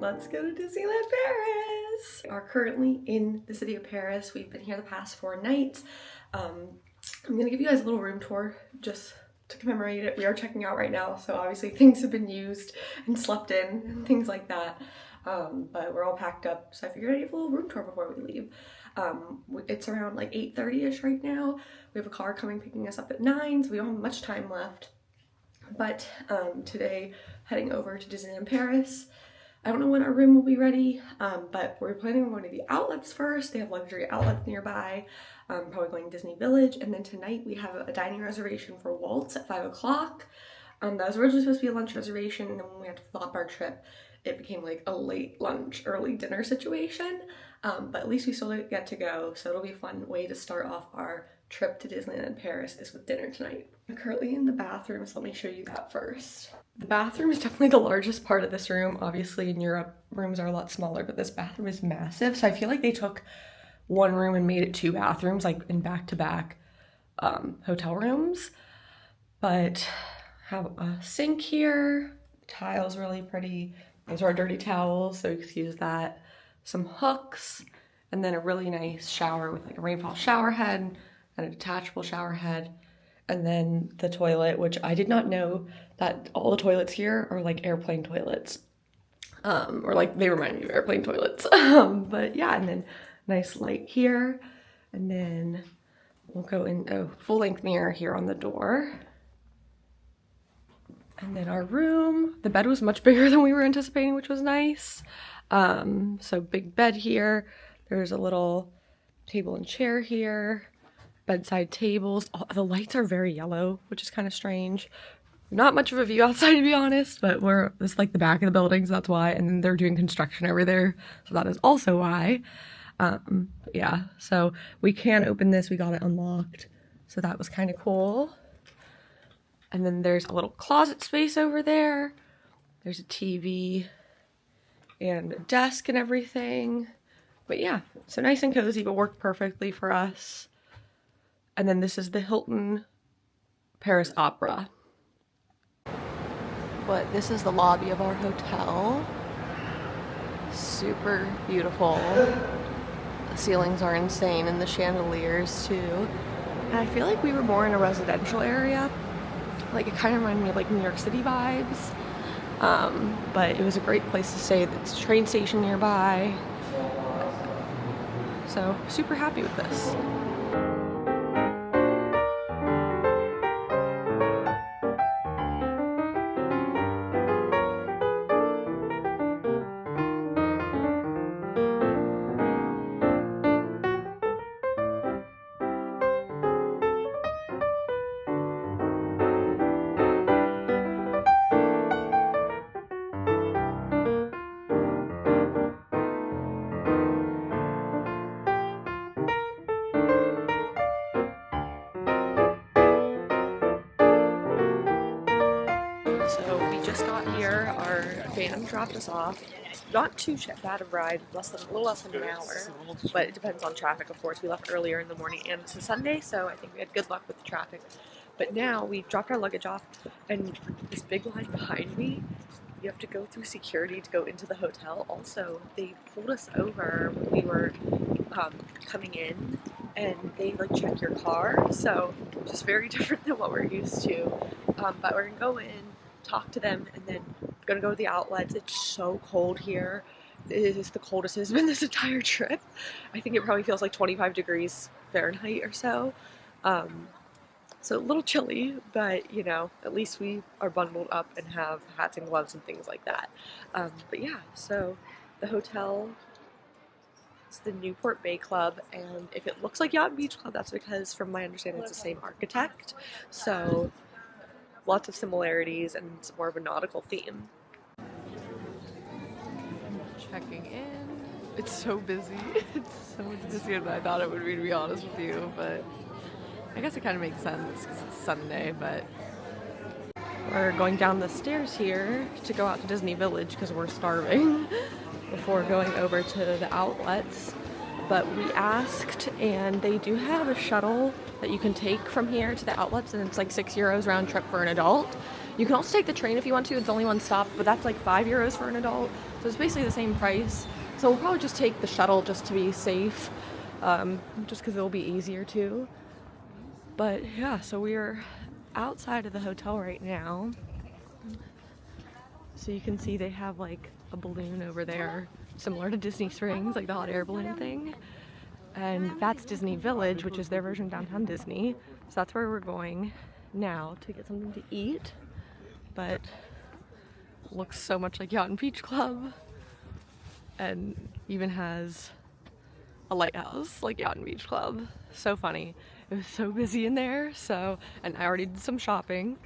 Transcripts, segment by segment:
let's go to Disneyland Paris. We are currently in the city of Paris. We've been here the past 4 nights. I'm gonna give you guys a little room tour just to commemorate it. We are checking out right now, so obviously things have been used and slept in and things like that. But we're all packed up, so I figured I'd give a little room tour before we leave. It's around like 8:30ish right now. We have a car coming picking us up at 9, so we don't have much time left. But today, heading over to Disneyland Paris. I don't know when our room will be ready, but we're planning on going to the outlets first. They have luxury outlets nearby, probably going to Disney Village. And then tonight we have a dining reservation for Walt's at 5 o'clock. That was originally supposed to be a lunch reservation, and then when we had to flop our trip, it became like a late lunch, early dinner situation. But at least we still get to go, so it'll be a fun way to start off our trip to Disneyland Paris is with dinner tonight. I'm currently in the bathroom, so let me show you that first. The bathroom is definitely the largest part of this room. Obviously in Europe, rooms are a lot smaller, but this bathroom is massive. So I feel like they took one room and made it 2 bathrooms, like in back-to-back hotel rooms. But have a sink here, tiles really pretty. Those are our dirty towels, so excuse that. Some hooks, and then a really nice shower with like a rainfall shower head and a detachable shower head. And then the toilet, which I did not know that all the toilets here are like airplane toilets. Or like they remind me of airplane toilets. But yeah, and then nice light here. And then we'll go in a full-length mirror here on the door. And then our room, the bed was much bigger than we were anticipating, which was nice. So big bed here. There's a little table and chair here. Bedside tables. Oh, the lights are very yellow, which is kind of strange. Not much of a view outside, to be honest, but it's like the back of the buildings, that's why. And then they're doing construction over there, so that is also why. Yeah, so we can open this. We got it unlocked, so that was kind of cool. And then there's a little closet space over there. There's a TV and a desk and everything. But yeah, so nice and cozy, but worked perfectly for us. And then this is the Hilton Paris Opera. But this is the lobby of our hotel. Super beautiful. The ceilings are insane and the chandeliers too. And I feel like we were more in a residential area. Like it kind of reminded me of like New York City vibes. But it was a great place to stay. There's a train station nearby. So super happy with this. So we just got here, our van dropped us off. Not too bad a ride, a little less than an hour, but it depends on traffic, of course. We left earlier in the morning and it's a Sunday, so I think we had good luck with the traffic. But now we dropped our luggage off, and this big line behind me, you have to go through security to go into the hotel. Also, they pulled us over when we were coming in, and they like check your car, so just very different than what we're used to. But we're gonna go in, talk to them, and then gonna go to the outlets. It's so cold here. It is the coldest it's been this entire trip. I think it probably feels like 25 degrees Fahrenheit or so. So a little chilly, but you know, at least we are bundled up and have hats and gloves and things like that. But yeah, so the hotel is the Newport Bay Club, and if it looks like Yacht Beach Club, that's because from my understanding it's the same architect. So lots of similarities and it's more of a nautical theme. Checking in. It's so busy. It's so much busier than I thought it would be, to be honest with you, but I guess it kind of makes sense because it's Sunday. But we're going down the stairs here to go out to Disney Village because we're starving before going over to the outlets. But we asked, and they do have a shuttle that you can take from here to the outlets, and it's like €6 round trip for an adult. You can also take the train if you want to. It's only one stop, but that's like €5 for an adult. So it's basically the same price. So we'll probably just take the shuttle just to be safe, just because it'll be easier too. But yeah, so we're outside of the hotel right now. So you can see they have like a balloon over there, similar to Disney Springs, like the hot air balloon thing. And that's Disney Village, which is their version of downtown Disney. So that's where we're going now to get something to eat. But looks so much like Yacht and Beach Club, and even has a lighthouse like Yacht and Beach Club. So funny. It was so busy in there. So, and I already did some shopping.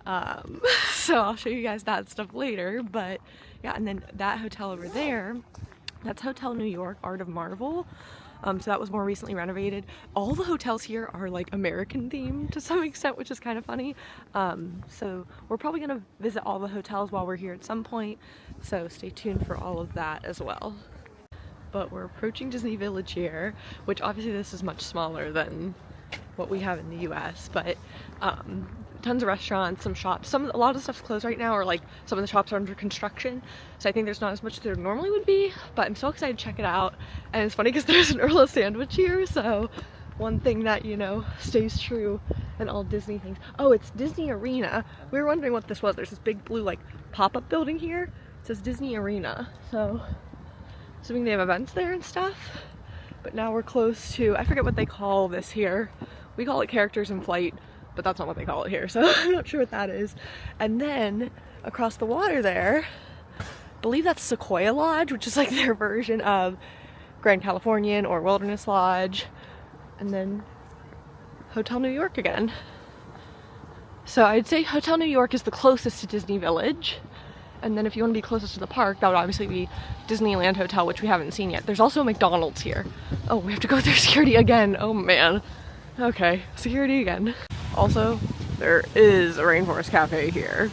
So I'll show you guys that stuff later. But yeah, and then that hotel over there, that's Hotel New York Art of Marvel. So that was more recently renovated. All the hotels here are like American themed to some extent, which is kind of funny. So we're probably gonna visit all the hotels while we're here at some point. So stay tuned for all of that as well. But we're approaching Disney Village here, which obviously this is much smaller than what we have in the US, but tons of restaurants, some shops. A lot of stuff's closed right now, or like some of the shops are under construction. So I think there's not as much there normally would be, but I'm so excited to check it out. And it's funny because there's an Earl sandwich here, so one thing that, you know, stays true in all Disney things. Oh, it's Disney Arena. We were wondering what this was. There's this big blue like pop-up building here. It says Disney Arena. So assuming they have events there and stuff. But now we're close to, I forget what they call this here. We call it Characters in Flight, but that's not what they call it here, so I'm not sure what that is. And then across the water there, I believe that's Sequoia Lodge, which is like their version of Grand Californian or Wilderness Lodge. And then Hotel New York again. So I'd say Hotel New York is the closest to Disney Village. And then if you want to be closest to the park, that would obviously be Disneyland Hotel, which we haven't seen yet. There's also a McDonald's here. Oh, we have to go through security again. Oh man. Okay, security again. Also, there is a Rainforest Cafe here.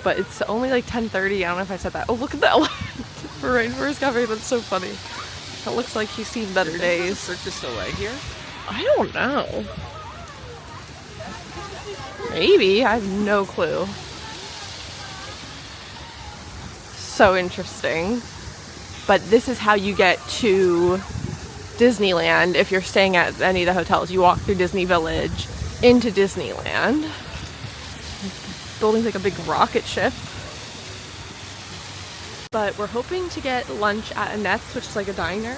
But it's only like 10:30. I don't know if I said that. Oh, look at the elephant for Rainforest Cafe. That's so funny. It looks like he's seen better days. Is the circus still right here? I don't know. Maybe. I have no clue. So interesting. But this is how you get to Disneyland if you're staying at any of the hotels. You walk through Disney Village into Disneyland. The building's like a big rocket ship. But we're hoping to get lunch at Annette's, which is like a diner.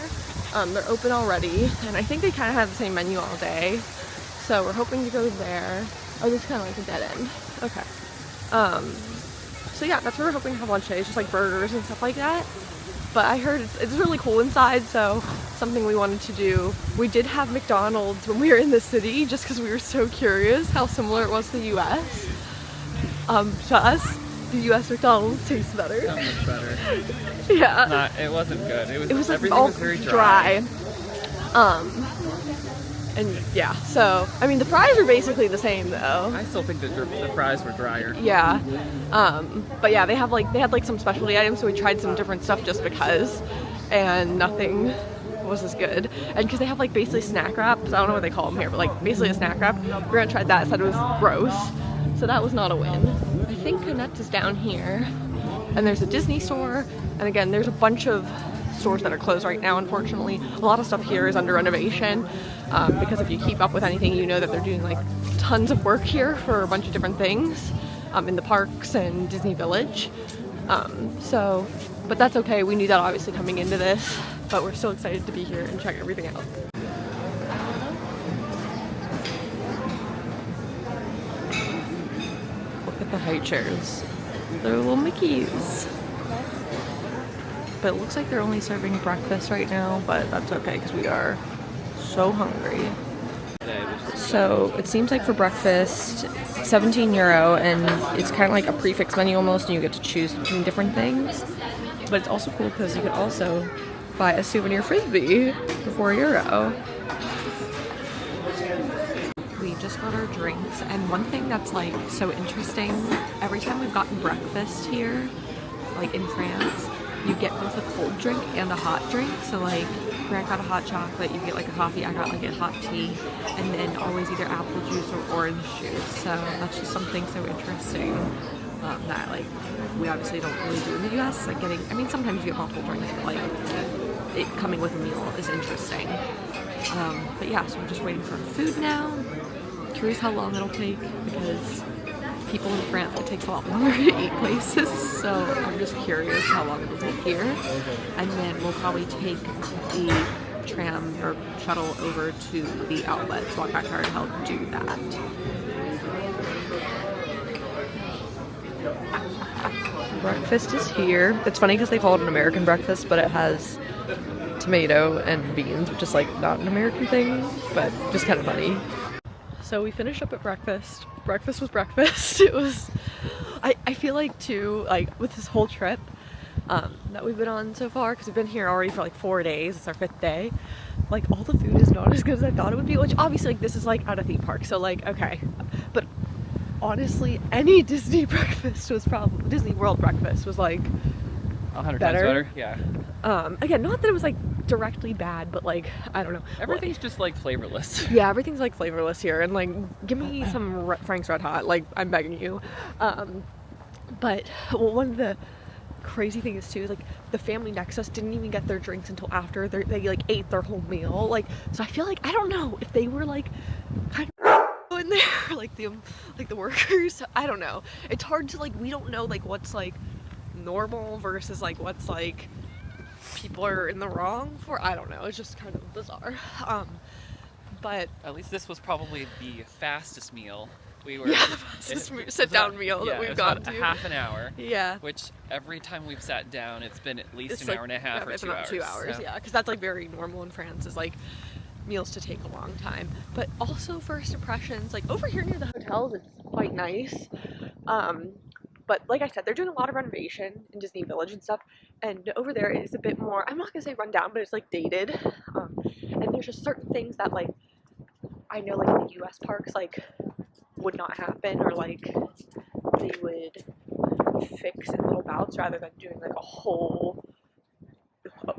They're open already, and I think they kind of have the same menu all day. So we're hoping to go there. Oh, this is kind of like a dead end. Okay. So yeah, that's where we're hoping to have lunch today. It's just like burgers and stuff like that. But I heard it's really cool inside, so something we wanted to do. We did have McDonald's when we were in the city, just because we were so curious how similar it was to the US. To us, the US McDonald's tastes better. That much better. Yeah. It wasn't good. It was like everything all was very dry. And yeah, so I mean the fries are basically the same though. I still think the fries were drier. Yeah. But yeah, they had like some specialty items, so we tried some different stuff just because, and nothing was as good. And because they have like basically snack wraps, I don't know what they call them here, but like basically a snack wrap. We're gonna try that, said it was gross. So that was not a win. I think Annette's is down here. And there's a Disney store. And again, there's a bunch of stores that are closed right now, unfortunately. A lot of stuff here is under renovation. Because if you keep up with anything, you know that they're doing like tons of work here for a bunch of different things in the parks and Disney Village. But that's okay. We knew that obviously coming into this, but we're still excited to be here and check everything out. Look at the high chairs. They're little Mickeys. But it looks like they're only serving breakfast right now, but that's okay because we are so hungry. So it seems like for breakfast, €17, and it's kind of like a prefix menu almost, and you get to choose between different things. But it's also cool because you could also buy a souvenir frisbee for €4. We just got our drinks, and one thing that's like so interesting, every time we've gotten breakfast here, like in France, you get both a cold drink and a hot drink. So like Grant got a hot chocolate, you get like a coffee, I got like a hot tea, and then always either apple juice or orange juice. So that's just something so interesting that like we obviously don't really do in the US. Like getting, I mean, sometimes you get multiple drinks, but like it coming with a meal is interesting. But yeah, so we're just waiting for food now. Curious how long it'll take because people in France, it takes a lot longer to eat places, so I'm just curious how long it'll take here. And then we'll probably take the tram or shuttle over to the outlets, walk back there and help do that. Breakfast is here. It's funny because they call it an American breakfast, but it has tomato and beans, which is like not an American thing, but just kind of funny. So we finished up at breakfast. Breakfast was breakfast. It was, I feel like too, like with this whole trip that we've been on so far, because we've been here already for like 4 days, it's our 5th day, like all the food is not as good as I thought it would be, which obviously like this is like at a theme park, so like okay, but honestly any Disney breakfast was probably, Disney World breakfast was like 100 times better. Yeah. Again, not that it was like directly bad, but like I don't know, Everything's just like flavorless. yeah, everything's like flavorless here, and like give me some Frank's Red Hot, like I'm begging you. But well, one of the crazy things too is like the family next to us didn't even get their drinks until after they like ate their whole meal, like, so I feel like I don't know if they were like kind of in there like the workers, I don't know, it's hard to like, we don't know like what's like normal versus like what's like people are in the wrong for, I don't know, it's just kind of bizarre. But at least this was probably the fastest meal we were. Yeah, the fastest sit down meal that we've gone to. Half an hour. Yeah. Which every time we've sat down, it's been at least It's an like, hour and a half or it's 2 about hours. 2 hours, So. yeah, because that's like very normal in France, is like meals to take a long time. But also first impressions, like over here near the hotels, it's quite nice. But like I said, they're doing a lot of renovation in Disney Village and stuff, and over there it's a bit more, I'm not gonna say run down, but it's like dated. And there's just certain things that like I know like in the US parks like would not happen, or like they would fix in little bouts rather than doing like a whole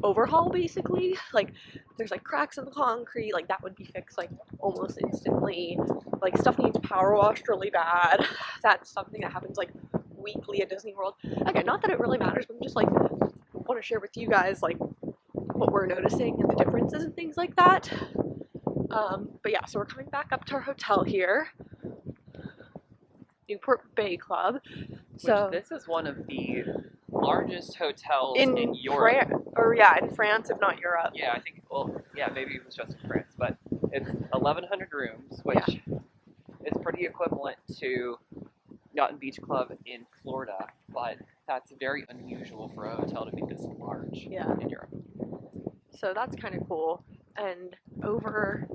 overhaul basically. Like there's like cracks in the concrete, like that would be fixed like almost instantly. Like stuff needs power washed really bad. That's something that happens like weekly at Disney World. Again, not that it really matters, but I'm just like want to share with you guys like what we're noticing and the differences and things like that. But yeah, so we're coming back up to our hotel here, Newport Bay Club. So Which this is one of the largest hotels in Europe. In France, if not Europe. Yeah, I think, well, yeah, maybe it was just in France, but it's 1,100 rooms, which is pretty equivalent to Yacht and Beach Club in Florida, but that's very unusual for a hotel to be this large in Europe. So that's kind of cool. And over,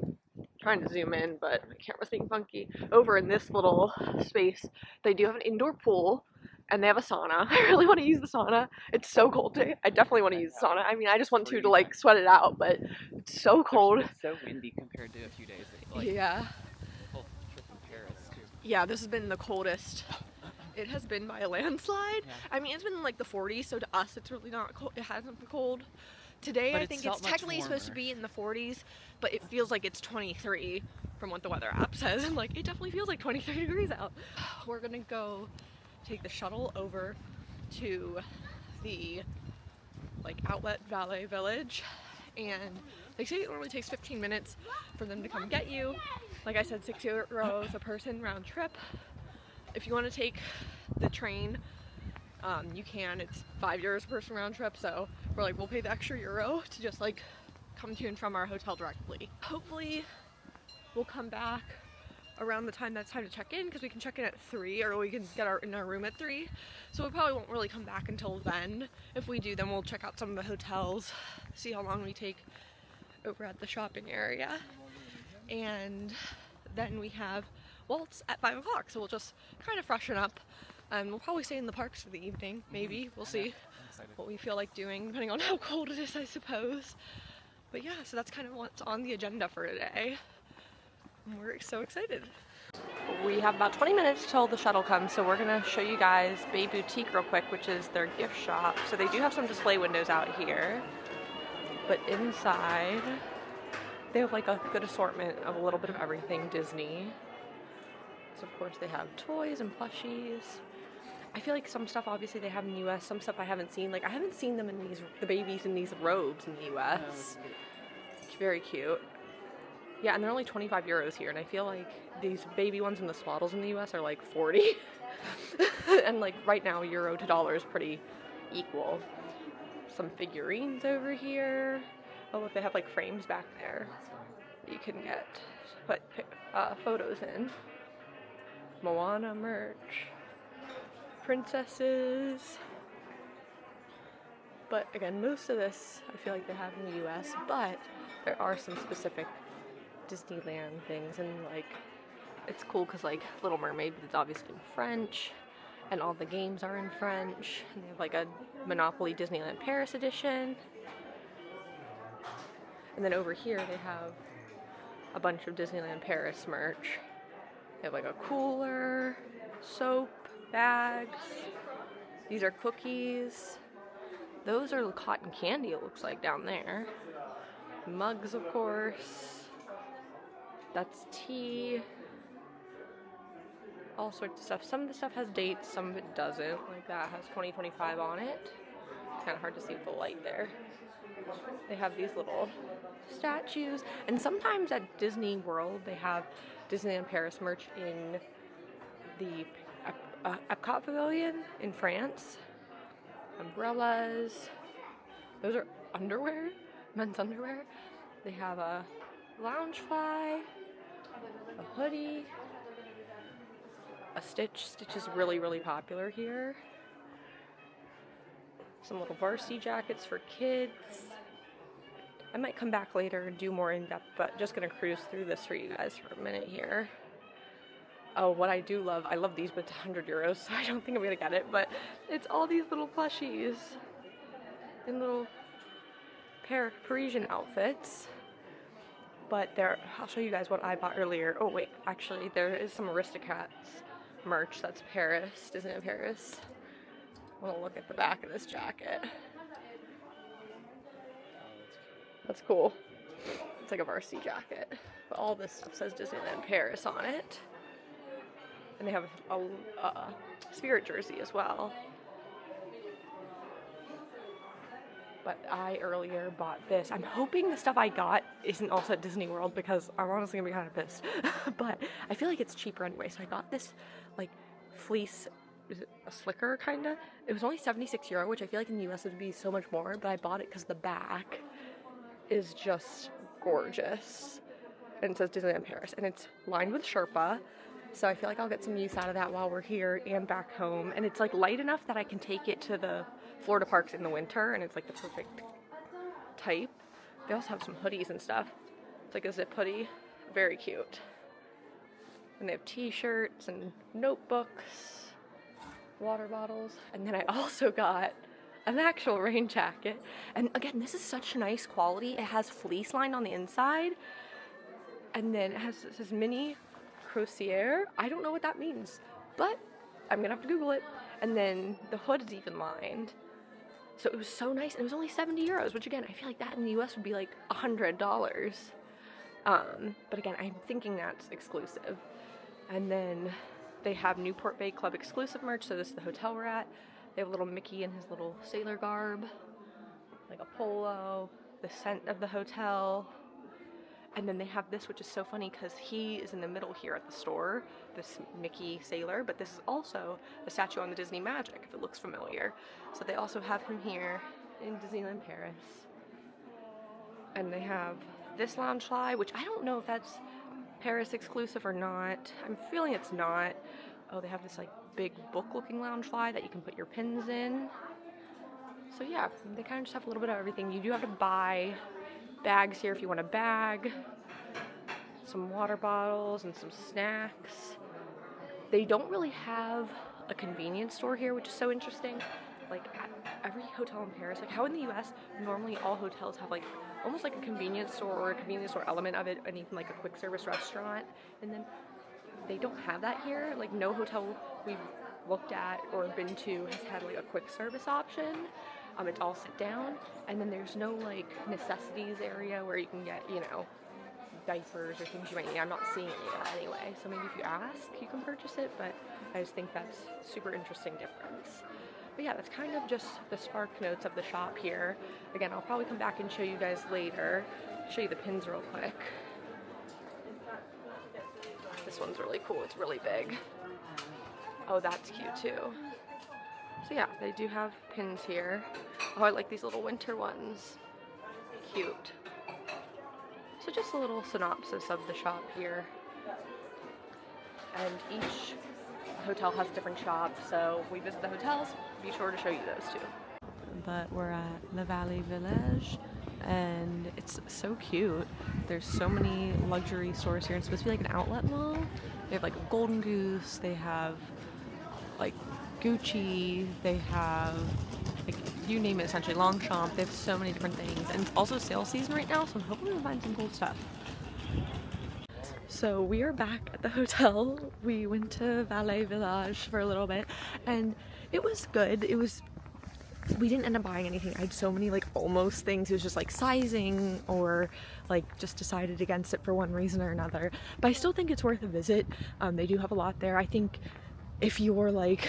trying to zoom in, but my camera's being funky. Over in this little space, they do have an indoor pool, and they have a sauna. I really want to use the sauna. It's so cold today. I definitely want to use the sauna. I mean, I just want to like sweat it out, but it's so cold. It's so windy compared to a few days ago. Like, yeah. the whole trip in Paris, too. Yeah, this has been the coldest it has been by a landslide. Yeah. I mean, it's been like the 40s, so to us, it's really not cold. It hasn't been cold. Today, I think it's technically supposed to be in the 40s, but it feels like it's 23 from what the weather app says. And like, it definitely feels like 23 degrees out. We're gonna go take the shuttle over to the like outlet valet village, and they say it normally takes 15 minutes for them to come get you. Like I said, €6 a person round trip. If you want to take the train, you can. It's €5 a person round trip, so we're like, we'll pay the extra euro to just like come to and from our hotel directly. Hopefully we'll come back around the time that's time to check in, because we can check in at 3, or we can get in our room at 3, so we probably won't really come back until then. If we do, then we'll check out some of the hotels, see how long we take over at the shopping area, and then we have Walt's at 5 o'clock, so we'll just kind of freshen up, and we'll probably stay in the parks for the evening, maybe. We'll see what we feel like doing, depending on how cold it is, I suppose. But yeah, so that's kind of what's on the agenda for today. We're so excited. We have about 20 minutes till the shuttle comes, so we're gonna show you guys Bay Boutique real quick, which is their gift shop. So they do have some display windows out here. But inside, they have like a good assortment of a little bit of everything Disney. So of course they have toys and plushies. I feel like some stuff obviously they have in the US, some stuff I haven't seen. Like I haven't seen them in the babies in these robes in the US. It's very cute. Yeah, and they're only 25 euros here, and I feel like these baby ones and the swaddles in the US are like 40. And like right now, euro to dollar is pretty equal. Some figurines over here. Oh, look, they have like frames back there that you can put photos in. Moana merch. Princesses. But again, most of this I feel like they have in the US, but there are some specific Disneyland things, and like it's cool because like Little Mermaid is obviously in French, and all the games are in French, and they have like a Monopoly Disneyland Paris edition. And then over here they have a bunch of Disneyland Paris merch. They have like a cooler, soap, bags. These are cookies. Those are cotton candy, it looks like, down there. Mugs, of course. That's tea. All sorts of stuff. Some of the stuff has dates, some of it doesn't. Like that has 2025 on it. It's kind of hard to see with the light there. They have these little statues. And sometimes at Disney World, they have Disneyland Paris merch in the Epcot Pavilion in France. Umbrellas. Those are underwear, men's underwear. They have a lounge fly, a hoodie, a Stitch. Stitch is really, really popular here. Some little varsity jackets for kids. I might come back later and do more in depth, but just gonna cruise through this for you guys for a minute here. Oh, what I do love, I love these, but it's 100 euros, so I don't think I'm gonna get it, but it's all these little plushies in little Parisian outfits. But I'll show you guys what I bought earlier. Oh wait, actually there is some Aristocats merch that's Paris, Disneyland Paris. I want to look at the back of this jacket. That's cool. It's like a varsity jacket. But all this stuff says Disneyland Paris on it. And they have a Spirit jersey as well. But I earlier bought this. I'm hoping the stuff I got isn't also at Disney World because I'm honestly gonna be kind of pissed. But I feel like it's cheaper anyway. So I got this like fleece, is it a slicker kinda? It was only 76 euro, which I feel like in the US it would be so much more, but I bought it because the back is just gorgeous. And it says Disneyland Paris, and it's lined with Sherpa. So I feel like I'll get some use out of that while we're here and back home. And it's like light enough that I can take it to the Florida parks in the winter, and it's like the perfect type. They also have some hoodies and stuff. It's like a zip hoodie. Very cute. And they have t-shirts and notebooks, water bottles. And then I also got an actual rain jacket. And again, this is such nice quality. It has fleece lined on the inside. And then it says mini Crozier. I don't know what that means, but I'm gonna have to Google it. And then the hood is even lined. So it was so nice, and it was only 70 euros, which again, I feel like that in the US would be like $100. But again, I'm thinking that's exclusive. And then they have Newport Bay Club exclusive merch, so this is the hotel we're at. They have a little Mickey in his little sailor garb, like a polo, the scent of the hotel. And then they have this, which is so funny because he is in the middle here at the store, this Mickey sailor, but this is also the statue on the Disney Magic, if it looks familiar. So they also have him here in Disneyland Paris. And they have this Loungefly, which I don't know if that's Paris exclusive or not. I'm feeling it's not. Oh, they have this like big book-looking Loungefly that you can put your pins in. So yeah, they kind of just have a little bit of everything. You do have to buy bags here if you want a bag, some water bottles and some snacks. They don't really have a convenience store here, which is so interesting. Like at every hotel in Paris, like how in the US normally all hotels have like almost like a convenience store or a convenience store element of it, and even like a quick service restaurant, and then they don't have that here. Like no hotel we've looked at or been to has had like a quick service option, It's all sit down, and then there's no like necessities area where you can get, you know, diapers or things you might need. I'm not seeing any of that anyway, so maybe if you ask, you can purchase it, but I just think that's super interesting difference. But yeah, that's kind of just the spark notes of the shop here. Again, I'll probably come back and show you guys later. Show you the pins real quick. This one's really cool, it's really big. Oh, that's cute too. So yeah, they do have pins here. Oh, I like these little winter ones. Cute. So just a little synopsis of the shop here. And each hotel has a different shop, so we visit the hotels, be sure to show you those too. But we're at La Valley Village, and it's so cute. There's so many luxury stores here. It's supposed to be like an outlet mall. They have like a Golden Goose, they have like Gucci, they have like, you name it, essentially. Longchamp. They have so many different things, and it's also sale season right now, so I'm hoping we'll find some cool stuff. So we are back at the hotel. We went to Valley Village for a little bit, and it was good. We didn't end up buying anything. I had so many like almost things. It was just like sizing, or like just decided against it for one reason or another. But I still think it's worth a visit. They do have a lot there. I think if you're like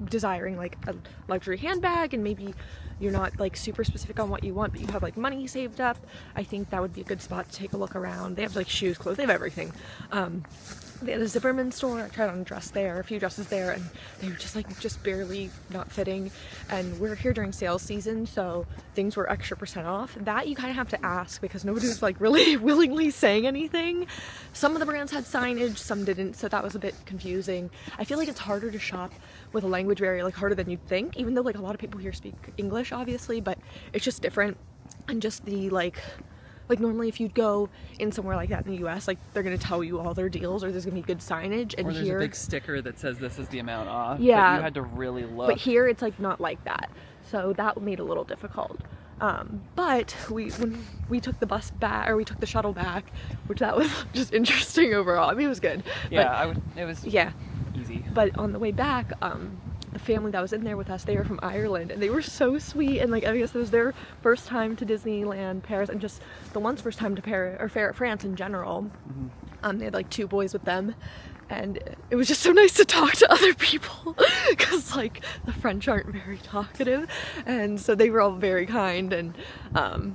desiring like a luxury handbag and maybe you're not like super specific on what you want, but you have like money saved up, I think that would be a good spot to take a look around. They have like shoes, clothes, they have everything. They had a Zipperman store. I tried on a dress there, a few dresses there, and they were just like just barely not fitting. And we're here during sales season, so things were extra % off. That you kind of have to ask because nobody was like really willingly saying anything. Some of the brands had signage, some didn't, so that was a bit confusing. I feel like it's harder to shop with a language barrier, like harder than you'd think, even though like a lot of people here speak English obviously, but it's just different. And just the like normally if you'd go in somewhere like that in the US, like they're gonna tell you all their deals, or there's gonna be good signage, and or there's here, a big sticker that says this is the amount off. Yeah, but you had to really look. But here it's like not like that, so that made it a little difficult. But when we took the bus back, or we took the shuttle back, which that was just interesting overall. I mean, it was good. Yeah, it was yeah easy. But on the way back, the family that was in there with us, they were from Ireland, and they were so sweet, and like I guess it was their first time to Disneyland Paris, and just the one's first time to Paris or France in general. They had like 2 boys with them, and it was just so nice to talk to other people because like the French aren't very talkative, and so they were all very kind, and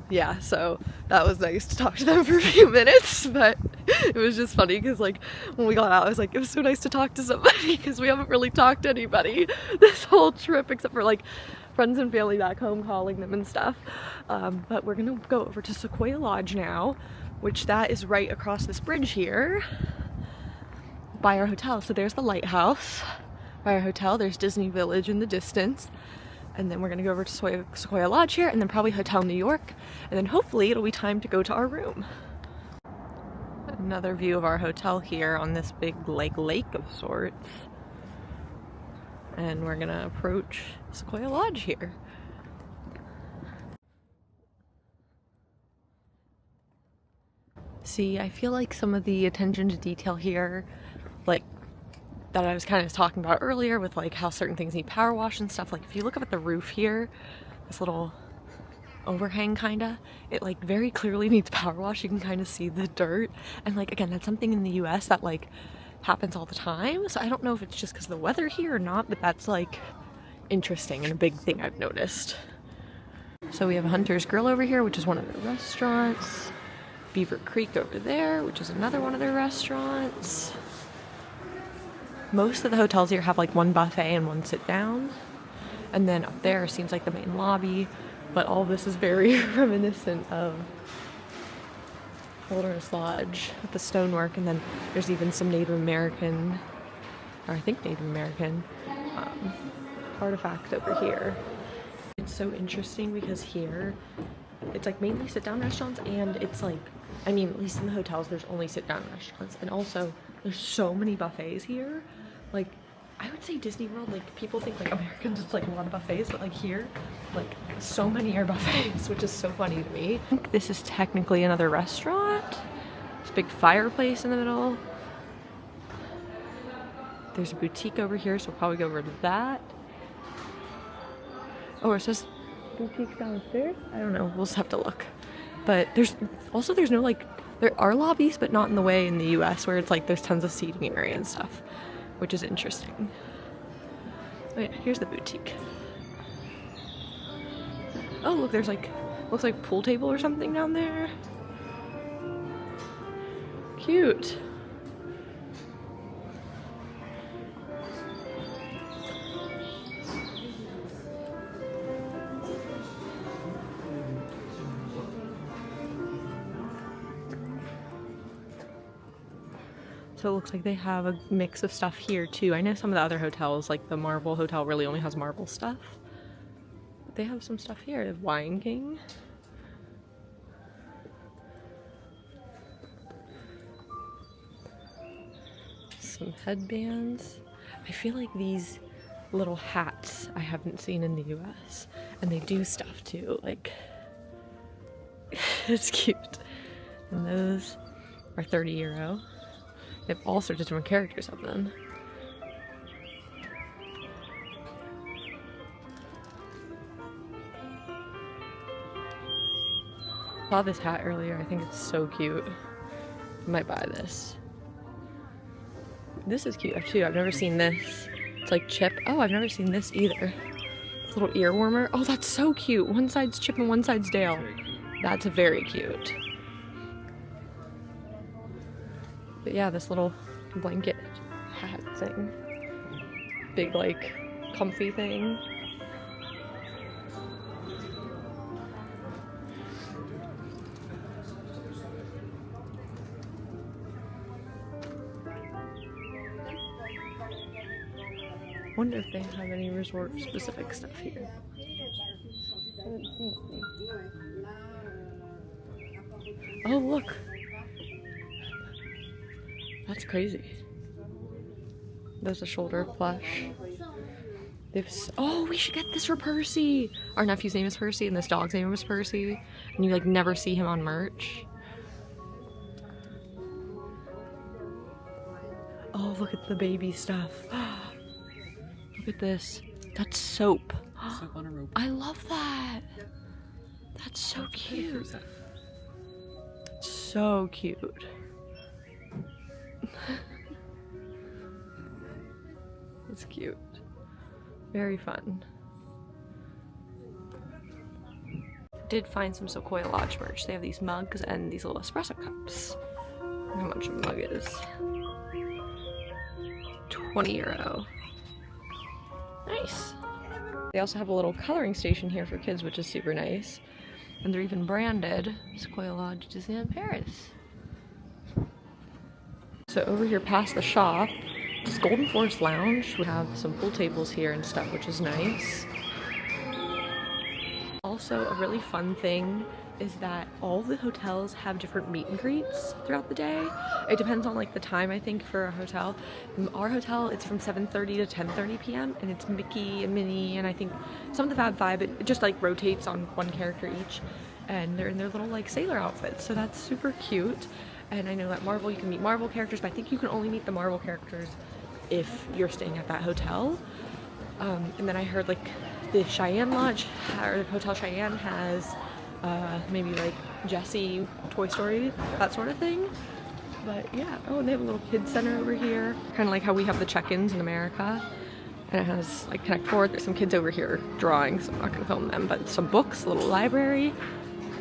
yeah, so that was nice to talk to them for a few minutes. But it was just funny because like when we got out, I was like, it was so nice to talk to somebody because we haven't really talked to anybody this whole trip except for like friends and family back home calling them and stuff. But we're gonna go over to Sequoia Lodge now, which that is right across this bridge here by our hotel. So there's the lighthouse by our hotel, there's Disney Village in the distance, and then we're gonna go over to Sequoia Lodge here, and then probably Hotel New York, and then hopefully it'll be time to go to our room. Another view of our hotel here on this big lake of sorts, and we're gonna approach Sequoia Lodge here. See, I feel like some of the attention to detail here, like that I was kind of talking about earlier with like how certain things need power wash and stuff, like if you look up at the roof here, this little overhang kinda, it like very clearly needs power wash. You can kind of see the dirt, and like again, that's something in the US that like happens all the time, so I don't know if it's just because of the weather here or not, but that's like interesting and a big thing I've noticed. So we have Hunter's Grill over here, which is one of their restaurants. Beaver Creek over there, which is another one of their restaurants. Most of the hotels here have like 1 buffet and 1 sit down, and then up there seems like the main lobby, but all this is very reminiscent of Wilderness Lodge with the stonework, and then there's even some Native American, or I think Native American artifacts over here. It's so interesting because here it's like mainly sit-down restaurants, and it's like, I mean, at least in the hotels there's only sit-down restaurants, and also there's so many buffets here. Like I would say Disney World, like people think like Americans it's like a lot of buffets, but like here, like so many are buffets, which is so funny to me. I think this is technically another restaurant. There's a big fireplace in the middle. There's a boutique over here, so we'll probably go over to that. Oh, it says boutiques downstairs? I don't know. We'll just have to look. But there's no like, there are lobbies, but not in the way in the US where it's like there's tons of seating area and stuff, which is interesting. Oh yeah, here's the boutique. Oh look, there's like, looks like pool table or something down there. Cute. So it looks like they have a mix of stuff here too. I know some of the other hotels, like the Marble Hotel, really only has Marble stuff. But they have some stuff here. The Wine King. Some headbands. I feel like these little hats I haven't seen in the US. And they do stuff too. Like, it's cute. And those are €30. They have all sorts of different characters of them. I saw this hat earlier. I think it's so cute. I might buy this. This is cute too. I've never seen this. It's like Chip. Oh, I've never seen this either. This little ear warmer. Oh, that's so cute. One side's Chip and one side's Dale. That's very cute. But yeah, this little blanket hat thing. Big, like, comfy thing. Wonder if they have any resort-specific stuff here. Oh, look! That's crazy. There's a shoulder plush. Oh, we should get this for Percy! Our nephew's name is Percy, and this dog's name is Percy. And you, like, never see him on merch. Oh, look at the baby stuff. Look at this. That's soap. Soap on a rope. I love that. That's so cute. So cute. It's cute. Very fun. Did find some Sequoia Lodge merch. They have these mugs and these little espresso cups. How much a mug is? €20. Nice. They also have a little coloring station here for kids, which is super nice. And they're even branded Sequoia Lodge, Disneyland Paris. So over here past the shop, this Golden Forest Lounge. We have some pool tables here and stuff, which is nice. Also, a really fun thing is that all the hotels have different meet and greets throughout the day. It depends on like the time, I think, for a hotel. Our hotel, it's from 7:30 to 10:30 p.m. and it's Mickey and Minnie and I think some of the Fab Five. It just like rotates on one character each, and they're in their little like sailor outfits, so that's super cute. And I know that Marvel, you can meet Marvel characters, but I think you can only meet the Marvel characters if you're staying at that hotel. And then I heard like the Cheyenne Lodge, or Hotel Cheyenne has maybe like Jessie, Toy Story, that sort of thing. But yeah, oh, and they have a little kids center over here, kind of like how we have the check-ins in America. And it has like Connect Four. There's some kids over here drawing, so I'm not gonna film them, but some books, a little library,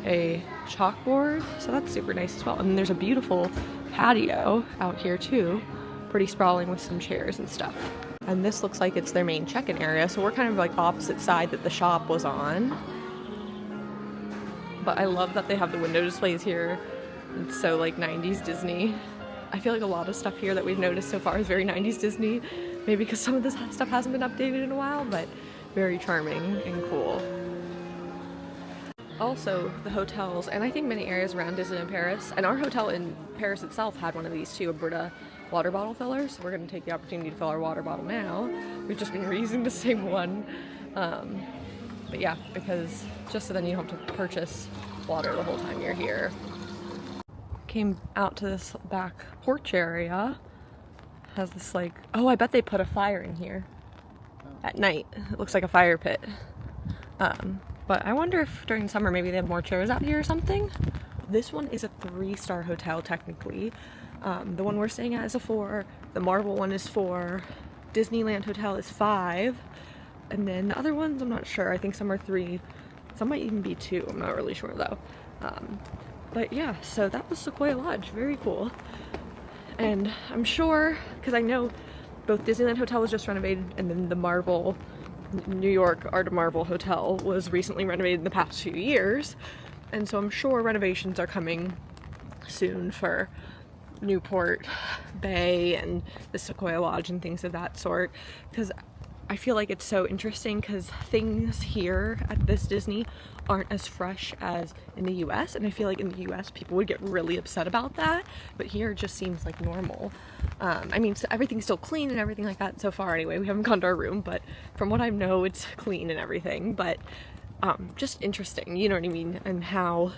a chalkboard, so that's super nice as well. And then there's a beautiful patio out here too, pretty sprawling with some chairs and stuff. And this looks like it's their main check-in area, so we're kind of like opposite side that the shop was on. But I love that they have the window displays here. It's so like 90s Disney. I feel like a lot of stuff here that we've noticed so far is very 90s Disney. Maybe because some of this stuff hasn't been updated in a while, but very charming and cool. Also, the hotels, and I think many areas around Disneyland Paris, and our hotel in Paris itself had one of these too, a Brita water bottle filler, so we're going to take the opportunity to fill our water bottle now. We've just been reusing the same one. But yeah, because just so then you don't have to purchase water the whole time you're here. Came out to this back porch area. Has this like, oh, I bet they put a fire in here at night. It looks like a fire pit. But I wonder if during summer maybe they have more chairs out here or something. This one is a 3-star hotel technically. The one we're staying at is a 4. The Marvel one is 4. Disneyland Hotel is 5. And then the other ones, I'm not sure. I think some are 3. Some might even be 2. I'm not really sure though. But yeah, so that was Sequoia Lodge. Very cool. And I'm sure, because I know both Disneyland Hotel was just renovated and then the Marvel, New York Art of Marvel Hotel was recently renovated in the past few years. And so I'm sure renovations are coming soon for Newport Bay and the Sequoia Lodge and things of that sort, because I feel like it's so interesting because things here at this Disney aren't as fresh as in the US, and I feel like in the US people would get really upset about that, but here it just seems like normal. I mean, so everything's still clean and everything like that so far anyway. We haven't gone to our room, but from what I know it's clean and everything, but just interesting, you know what I mean, and how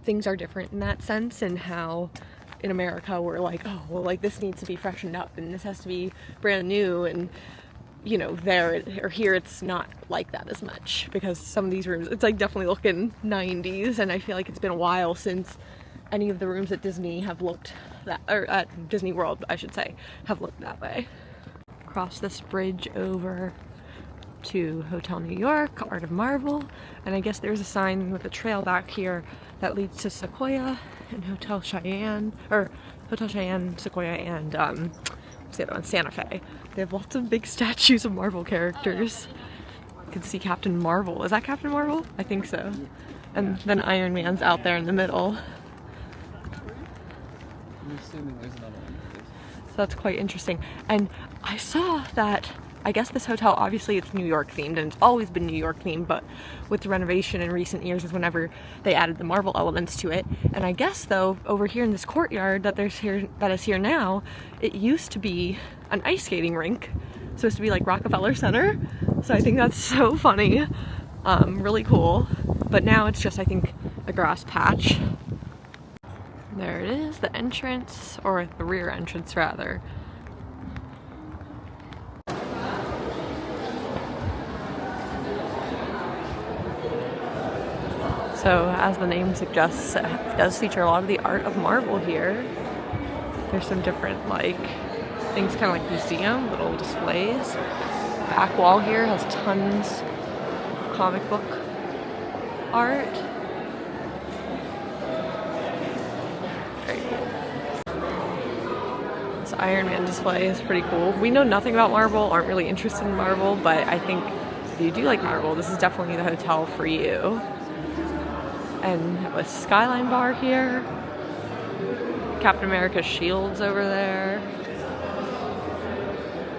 things are different in that sense, and how in America we're like, oh well, like this needs to be freshened up and this has to be brand new, and you know, there or here it's not like that as much, because some of these rooms, it's like definitely looking 90s, and I feel like it's been a while since any of the rooms at Disney have looked that, or at Disney World I should say, have looked that way. Cross this bridge over to Hotel New York, Art of Marvel, and I guess there's a sign with a trail back here that leads to Sequoia and Hotel Cheyenne, or Hotel Cheyenne, Sequoia, and what's the other one? Santa Fe. They have lots of big statues of Marvel characters. You can see Captain Marvel. Is that Captain Marvel? I think so. And then Iron Man's out there in the middle. I'm assuming there's another one. So that's quite interesting. And I saw that, I guess this hotel, obviously it's New York themed, and it's always been New York themed, but with the renovation in recent years is whenever they added the Marvel elements to it. And I guess though, over here in this courtyard that is here now, it used to be an ice skating rink, supposed to be like Rockefeller Center. So I think that's so funny, really cool. But now it's just, I think, a grass patch. There it is, the entrance, or the rear entrance rather. So, as the name suggests, it does feature a lot of the art of Marvel here. There's some different, like, things kind of like museum, little displays. The back wall here has tons of comic book art. Very cool. This Iron Man display is pretty cool. We know nothing about Marvel, aren't really interested in Marvel, but I think if you do like Marvel, this is definitely the hotel for you. And a skyline bar here. Captain America's shield's over there.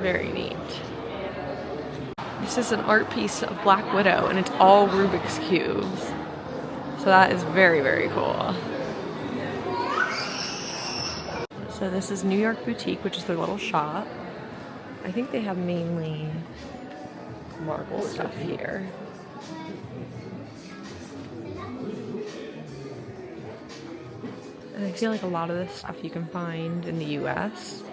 Very neat. This is an art piece of Black Widow, and it's all Rubik's Cubes. So that is very, very cool. So this is New York Boutique, which is their little shop. I think they have mainly Marvel stuff here. And I feel like a lot of this stuff you can find in the US.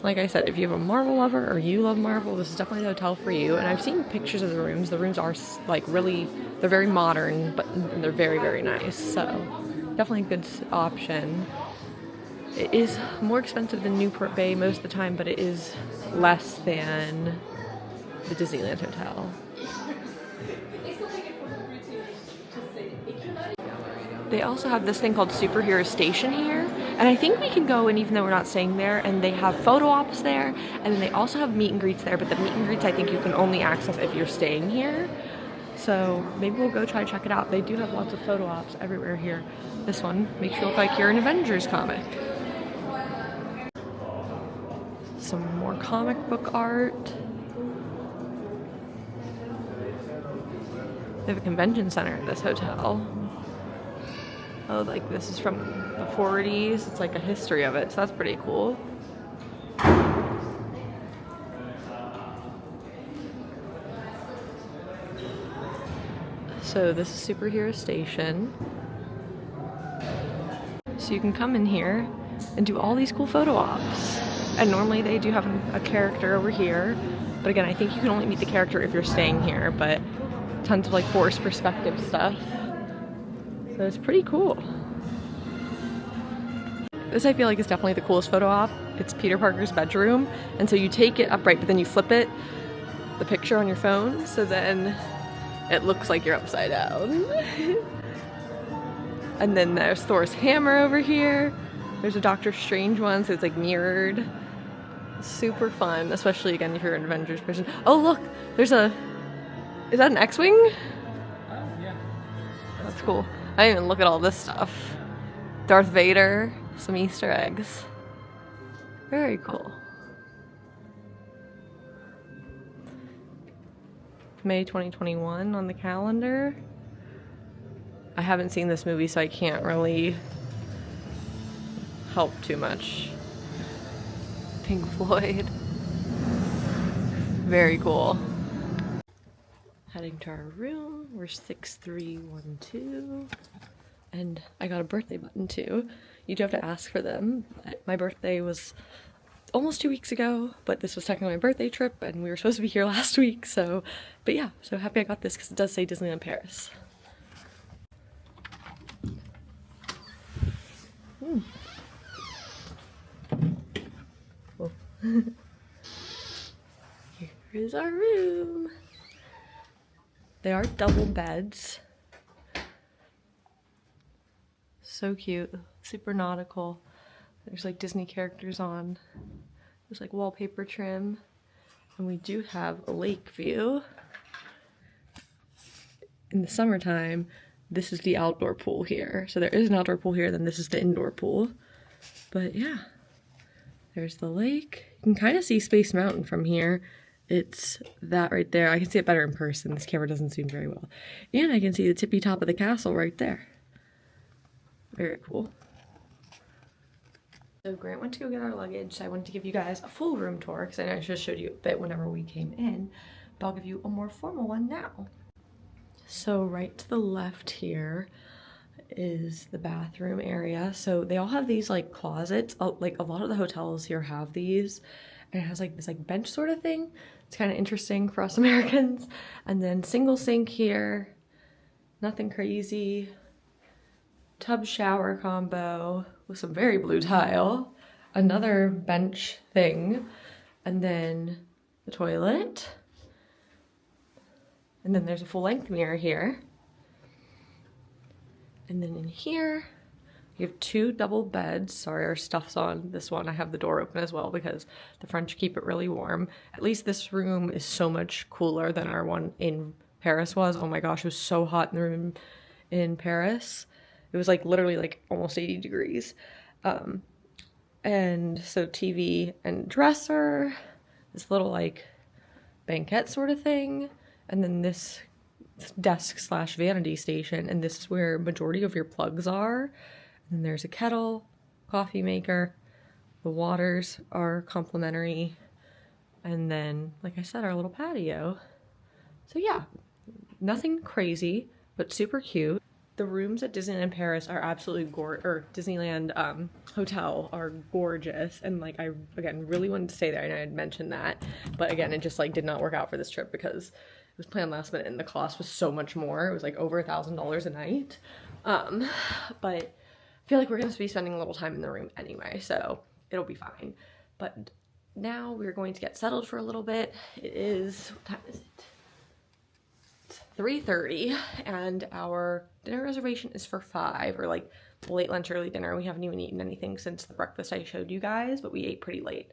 Like I said, if you have a Marvel lover or you love Marvel, this is definitely the hotel for you. And I've seen pictures of the rooms. The rooms are like really, they're very modern, but they're very, very nice. So definitely a good option. It is more expensive than Newport Bay most of the time, but it is less than the Disneyland Hotel. They also have this thing called Superhero Station here, and I think we can go in even though we're not staying there, and they have photo ops there, and then they also have meet and greets there, but the meet and greets I think you can only access if you're staying here. So maybe we'll go try to check it out. They do have lots of photo ops everywhere here. This one makes you look like you're an Avengers comic. Some more comic book art. They have a convention center at this hotel. Oh, like this is from the 40s. It's like a history of it, so that's pretty cool. So this is Superhero Station. So you can come in here and do all these cool photo ops. And normally they do have a character over here, but again, I think you can only meet the character if you're staying here, but tons of like forced perspective stuff. So it's pretty cool. This I feel like is definitely the coolest photo op. It's Peter Parker's bedroom, and so you take it upright, but then you flip it, the picture on your phone, so then it looks like you're upside down. And then there's Thor's hammer over here. There's a Doctor Strange one, so it's like mirrored. Super fun, especially again if you're an Avengers person. Oh look, there's a, is that an X-Wing? Yeah. That's cool. I didn't even look at all this stuff. Darth Vader, some Easter eggs. Very cool. May 2021 on the calendar. I haven't seen this movie, so I can't really help too much. Pink Floyd. Very cool. Heading to our room. We're 6312. And I got a birthday button too. You do have to ask for them. My birthday was almost 2 weeks ago, but this was technically my birthday trip and we were supposed to be here last week, so, but yeah, so happy I got this because it does say Disneyland Paris. Whoa. Here is our room. They are double beds. So cute, super nautical. There's like Disney characters on. There's like wallpaper trim. And we do have a lake view. In the summertime, this is the outdoor pool here. So there is an outdoor pool here, then this is the indoor pool. But yeah, there's the lake. You can kind of see Space Mountain from here. It's that right there. I can see it better in person. This camera doesn't zoom very well. And I can see the tippy top of the castle right there. Very cool. So Grant went to go get our luggage, so I wanted to give you guys a full room tour because I know I just showed you a bit whenever we came in, but I'll give you a more formal one now. So right to the left here is the bathroom area. So they all have these like closets, like a lot of the hotels here have these, and it has like this like bench sort of thing. It's kind of interesting for us Americans. And then single sink here, nothing crazy. Tub shower combo with some very blue tile, another bench thing, and then the toilet, and then there's a full-length mirror here, and then in here you have two double beds. Sorry, our stuff's on this one. I have the door open as well because the French keep it really warm. At least this room is so much cooler than our one in Paris was. Oh my gosh, it was so hot in the room in Paris. It was like literally like almost 80 degrees. And so TV and dresser, this little like banquette sort of thing. And then this desk / vanity station. And this is where majority of your plugs are. And then there's a kettle, coffee maker. The waters are complimentary. And then, like I said, our little patio. So yeah, nothing crazy, but super cute. The rooms at Disneyland Paris are absolutely Disneyland Hotel are gorgeous, and like I again really wanted to stay there, and I had mentioned that, but again it just like did not work out for this trip because it was planned last minute and the cost was so much more. It was like over $1,000 a night, but I feel like we're gonna be spending a little time in the room anyway, so it'll be fine. But now we're going to get settled for a little bit. It is, what time is it? 3:30, and our dinner reservation is for 5, or like late lunch, early dinner. We haven't even eaten anything since the breakfast I showed you guys, but we ate pretty late.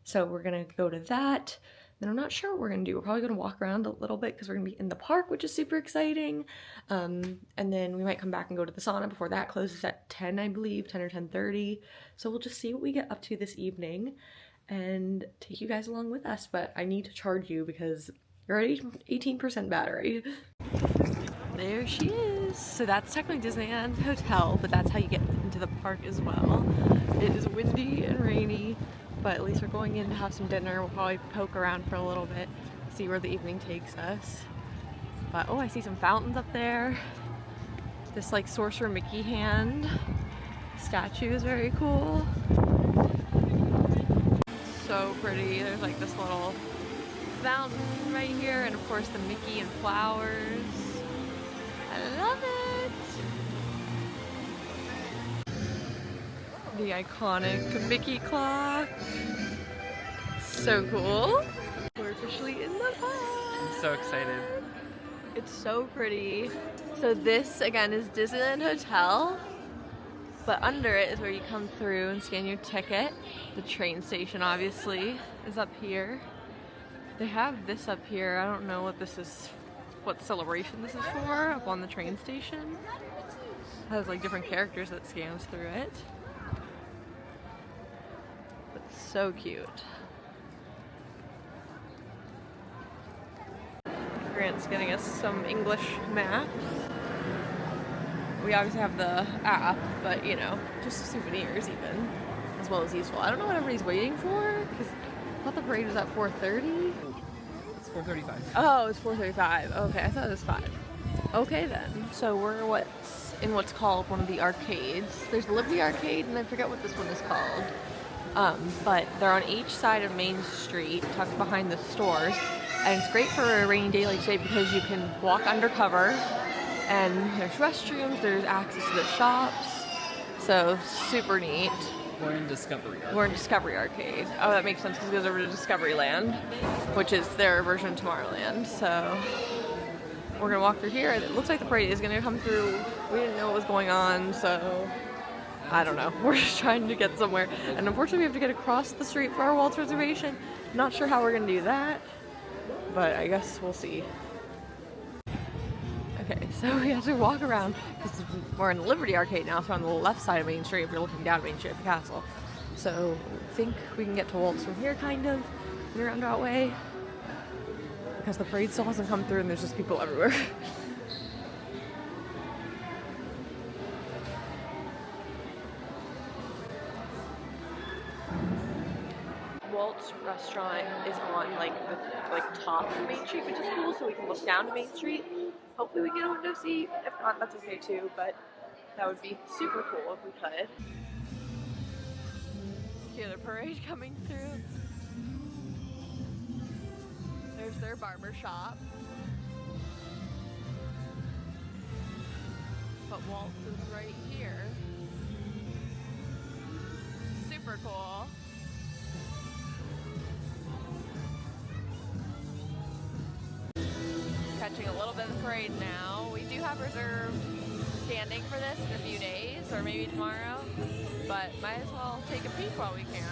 So we're gonna go to that. Then I'm not sure what we're gonna do. We're probably gonna walk around a little bit because we're gonna be in the park, which is super exciting. And then we might come back and go to the sauna before that closes at 10, I believe, 10 or 10:30. So we'll just see what we get up to this evening and take you guys along with us. But I need to charge you because you're at 18% battery. There she is. So that's technically Disneyland Hotel, but that's how you get into the park as well. It is windy and rainy, but at least we're going in to have some dinner. We'll probably poke around for a little bit, see where the evening takes us. But oh, I see some fountains up there. This like Sorcerer Mickey hand. statue is very cool. So pretty. There's like this little fountain right here, and of course the Mickey and flowers. I love it. The iconic Mickey clock. So cool. We're officially in the park. I'm so excited. It's so pretty. So this again is Disneyland Hotel, but under it is where you come through and scan your ticket. The train station obviously is up here. They have this up here. I don't know what this is, what celebration this is for, up on the train station. It has like different characters that scans through it. It's so cute. Grant's getting us some English maps. We obviously have the app, but you know, just souvenirs even, as well as useful. I don't know what everybody's waiting for, because I thought the parade was at 4:30. It's 4:35. Oh, it's 4:35. Okay, I thought it was 5. Okay then. So we're what's called one of the arcades. There's the Liberty Arcade, and I forget what this one is called. But they're on each side of Main Street, tucked behind the stores. And it's great for a rainy day like today because you can walk undercover, and there's restrooms, there's access to the shops, so super neat. We're in Discovery Arcade. We're in Discovery Arcade. Oh, that makes sense because it goes over to Discoveryland, which is their version of Tomorrowland. So we're gonna walk through here. It looks like the parade is gonna come through. We didn't know what was going on, so I don't know. We're just trying to get somewhere, and unfortunately we have to get across the street for our Walt's reservation. Not sure how we're gonna do that, but I guess we'll see. Okay, so we have to walk around because we're in the Liberty Arcade now, so on the left side of Main Street if you're looking down Main Street at the castle. So I think we can get to Walt's from here, kind of, in a roundabout way, because the parade still hasn't come through and there's just people everywhere. Walt's restaurant is on like the top of Main Street, which is cool, so we can look down to Main Street. Hopefully we get a window seat. If not, that's okay too, but that would be super cool if we could. Hear the parade coming through. There's their barber shop. But Walt's is right here. Super cool. Catching a little bit of the parade now. We do have reserved standing for this in a few days, or maybe tomorrow, but might as well take a peek while we can.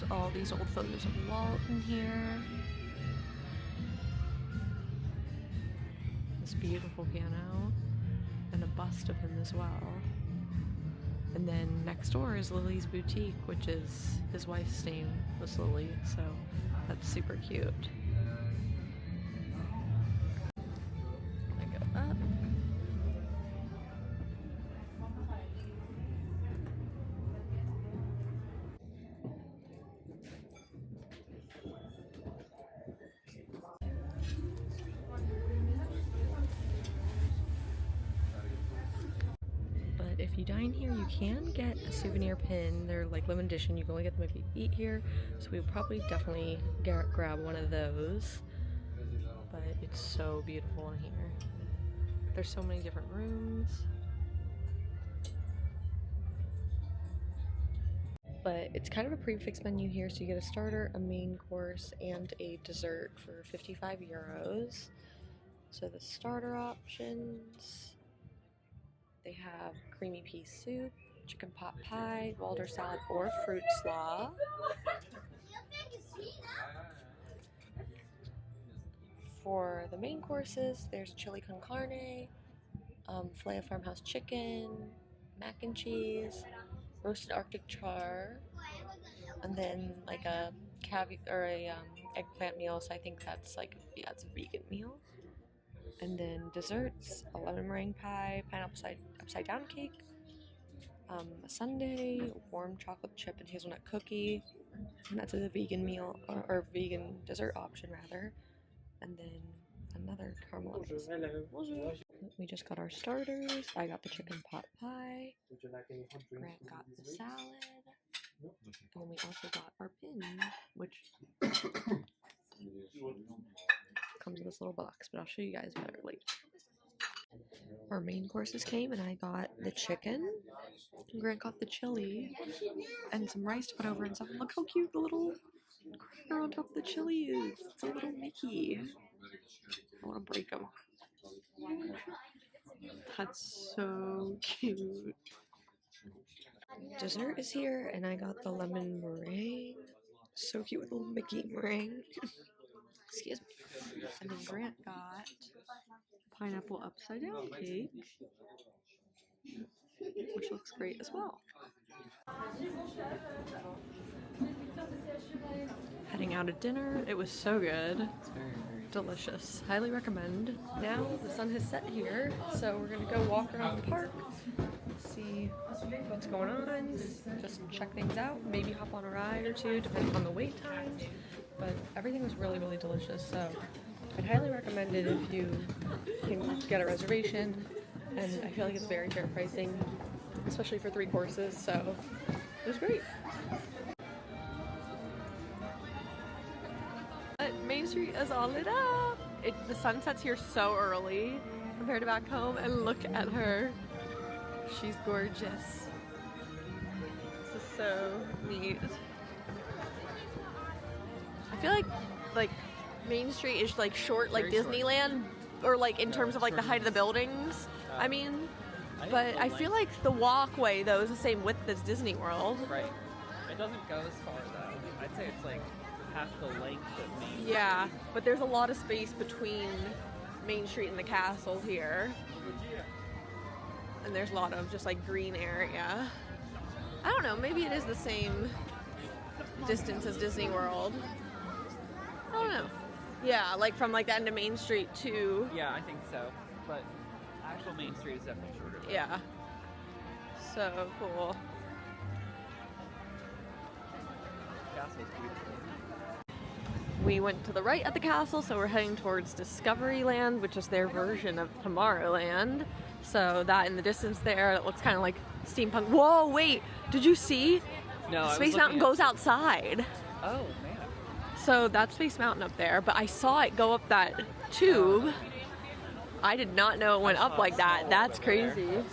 All these old photos of Walt in here. This beautiful piano and a bust of him as well. And then next door is Lily's boutique, which is his wife's name was Lily, so that's super cute. I go up. If you dine here, you can get a souvenir pin. They're like limited edition. You can only get them if you eat here. So we would probably definitely grab one of those. But it's so beautiful in here. There's so many different rooms. But it's kind of a prefix menu here, so you get a starter, a main course, and a dessert for 55 euros. So the starter options, they have creamy pea soup, chicken pot pie, Walter salad, or fruit slaw. For the main courses, there's chili con carne, filet of farmhouse chicken, mac and cheese, roasted Arctic char, and then like a eggplant meal. So I think that's like, yeah, it's a vegan meal. And then desserts, a lemon meringue pie, pineapple upside down cake, a sundae, warm chocolate chip and hazelnut cookie, and that's a vegan meal, or vegan dessert option rather. And then another caramel. Hello. We just got our starters. I got the chicken pot pie. Grant got the salad. And then we also got our pin, which comes in this little box, but I'll show you guys better later. Our main courses came, and I got the chicken. Grant got the chili and some rice to put over and stuff. And look how cute the little cracker on top of the chili is. It's a little Mickey. I want to break him. That's so cute. Dessert is here, and I got the lemon meringue. So cute with a little Mickey meringue. Excuse me. And then Grant got pineapple upside down cake, which looks great as well. Heading out to dinner. It was so good. It's very, very delicious. Highly recommend. Now the sun has set here, so we're gonna go walk around the park, see what's going on, just check things out, maybe hop on a ride or two depending on the wait times. But everything was really, really delicious, so I'd highly recommend it if you can get a reservation. And I feel like it's very fair pricing, especially for 3 courses, so it was great. Main Street is all lit up. The sun sets here so early compared to back home, and look at her. She's gorgeous. This is so neat. I feel like Main Street is like short, like Disneyland, or like in terms of like the height of the buildings. I mean, but I feel like the walkway though is the same width as Disney World. Right. It doesn't go as far though. I'd say it's like half the length of Main Street. Yeah, but there's a lot of space between Main Street and the castle here. And there's a lot of just like green area. I don't know, maybe it is the same distance as Disney World. I don't know. Yeah, like from like the end of Main Street to... Yeah, I think so. But actual Main Street is definitely shorter. Though. Yeah. So cool. Castle's beautiful. We went to the right at the castle, so we're heading towards Discoveryland, which is their version of Tomorrowland. So that in the distance there, it looks kind of like steampunk. Whoa, wait, did you see? No, Space Mountain goes outside. Oh, man. So that's Space Mountain up there, but I saw it go up that tube. I did not know it went up like that. That's crazy.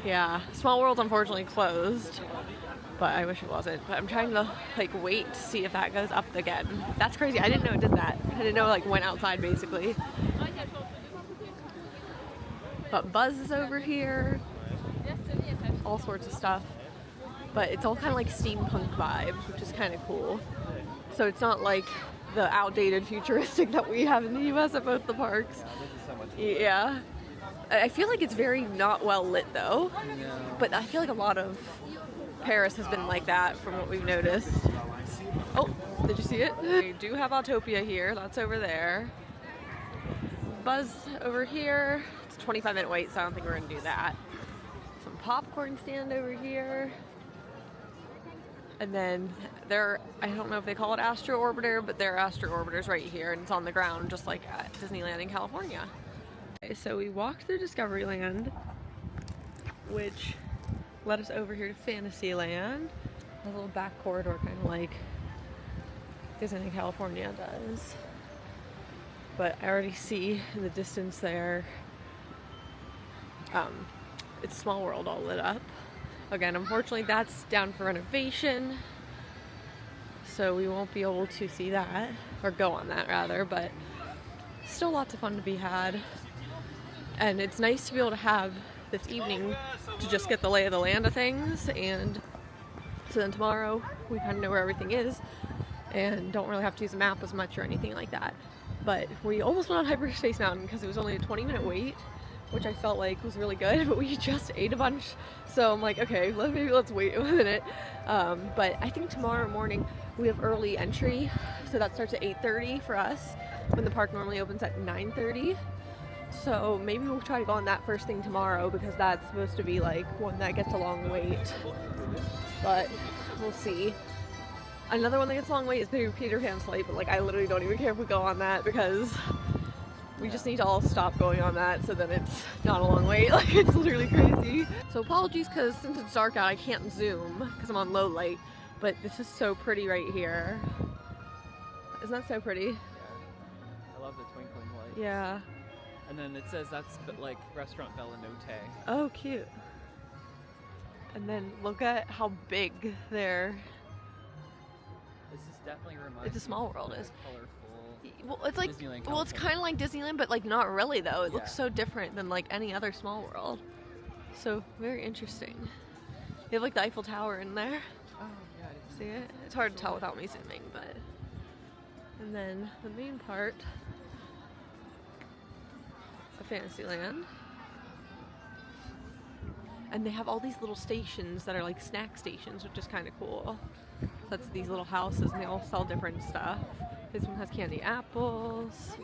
Yeah, Small World's unfortunately closed, but I wish it wasn't. But I'm trying to like wait to see if that goes up again. That's crazy. I didn't know it did that. I didn't know it like went outside basically. But Buzz is over here. All sorts of stuff. But it's all kind of like steampunk vibes, which is kind of cool. So it's not like the outdated futuristic that we have in the US at both the parks. Yeah. I feel like it's very not well lit though. No. But I feel like a lot of Paris has been like that from what we've noticed. Oh, did you see it? We do have Autopia here. That's over there. Buzz over here. It's a 25-minute wait, so I don't think we're gonna do that. Some popcorn stand over here. And then there, I don't know if they call it Astro Orbiter, but there are Astro Orbiters right here, and it's on the ground just like at Disneyland in California. Okay, so we walked through Discoveryland, which led us over here to Fantasyland. A little back corridor, kind of like Disneyland California does. But I already see in the distance there, it's Small World all lit up. Again, unfortunately that's down for renovation, so we won't be able to see that, or go on that rather, but still lots of fun to be had. And it's nice to be able to have this evening to just get the lay of the land of things, and so then tomorrow we kind of know where everything is and don't really have to use a map as much or anything like that. But we almost went on Hyperspace Mountain because it was only a 20-minute wait, which I felt like was really good, but we just ate a bunch, so I'm like, okay, maybe let's wait a minute. But I think tomorrow morning we have early entry, so that starts at 8:30 for us, when the park normally opens at 9:30. So maybe we'll try to go on that first thing tomorrow because that's supposed to be like one that gets a long wait. But we'll see. Another one that gets a long wait is Peter Pan's flight, but like I literally don't even care if we go on that because we just need to all stop going on that so then it's not a long wait. Like it's literally crazy. So apologies because since it's dark out I can't zoom because I'm on low light, but this is so pretty right here. Isn't that so pretty? Yeah. I love the twinkling lights. Yeah. And then it says that's like Restaurant Bella Notte. Oh, cute. And then look at how big they're. This is definitely reminds. It's a small world. Of Is colorful. Well, it's like Disneyland, well, it's kind of like Disneyland, but like not really though. It looks Yeah. so different than like any other small world. So very interesting. They have like the Eiffel Tower in there. Oh yeah. I didn't See it? It's hard to tell without me zooming, but. And then the main part of Fantasyland. And they have all these little stations that are like snack stations, which is kind of cool. That's these little houses and they all sell different stuff. This one has candy apples.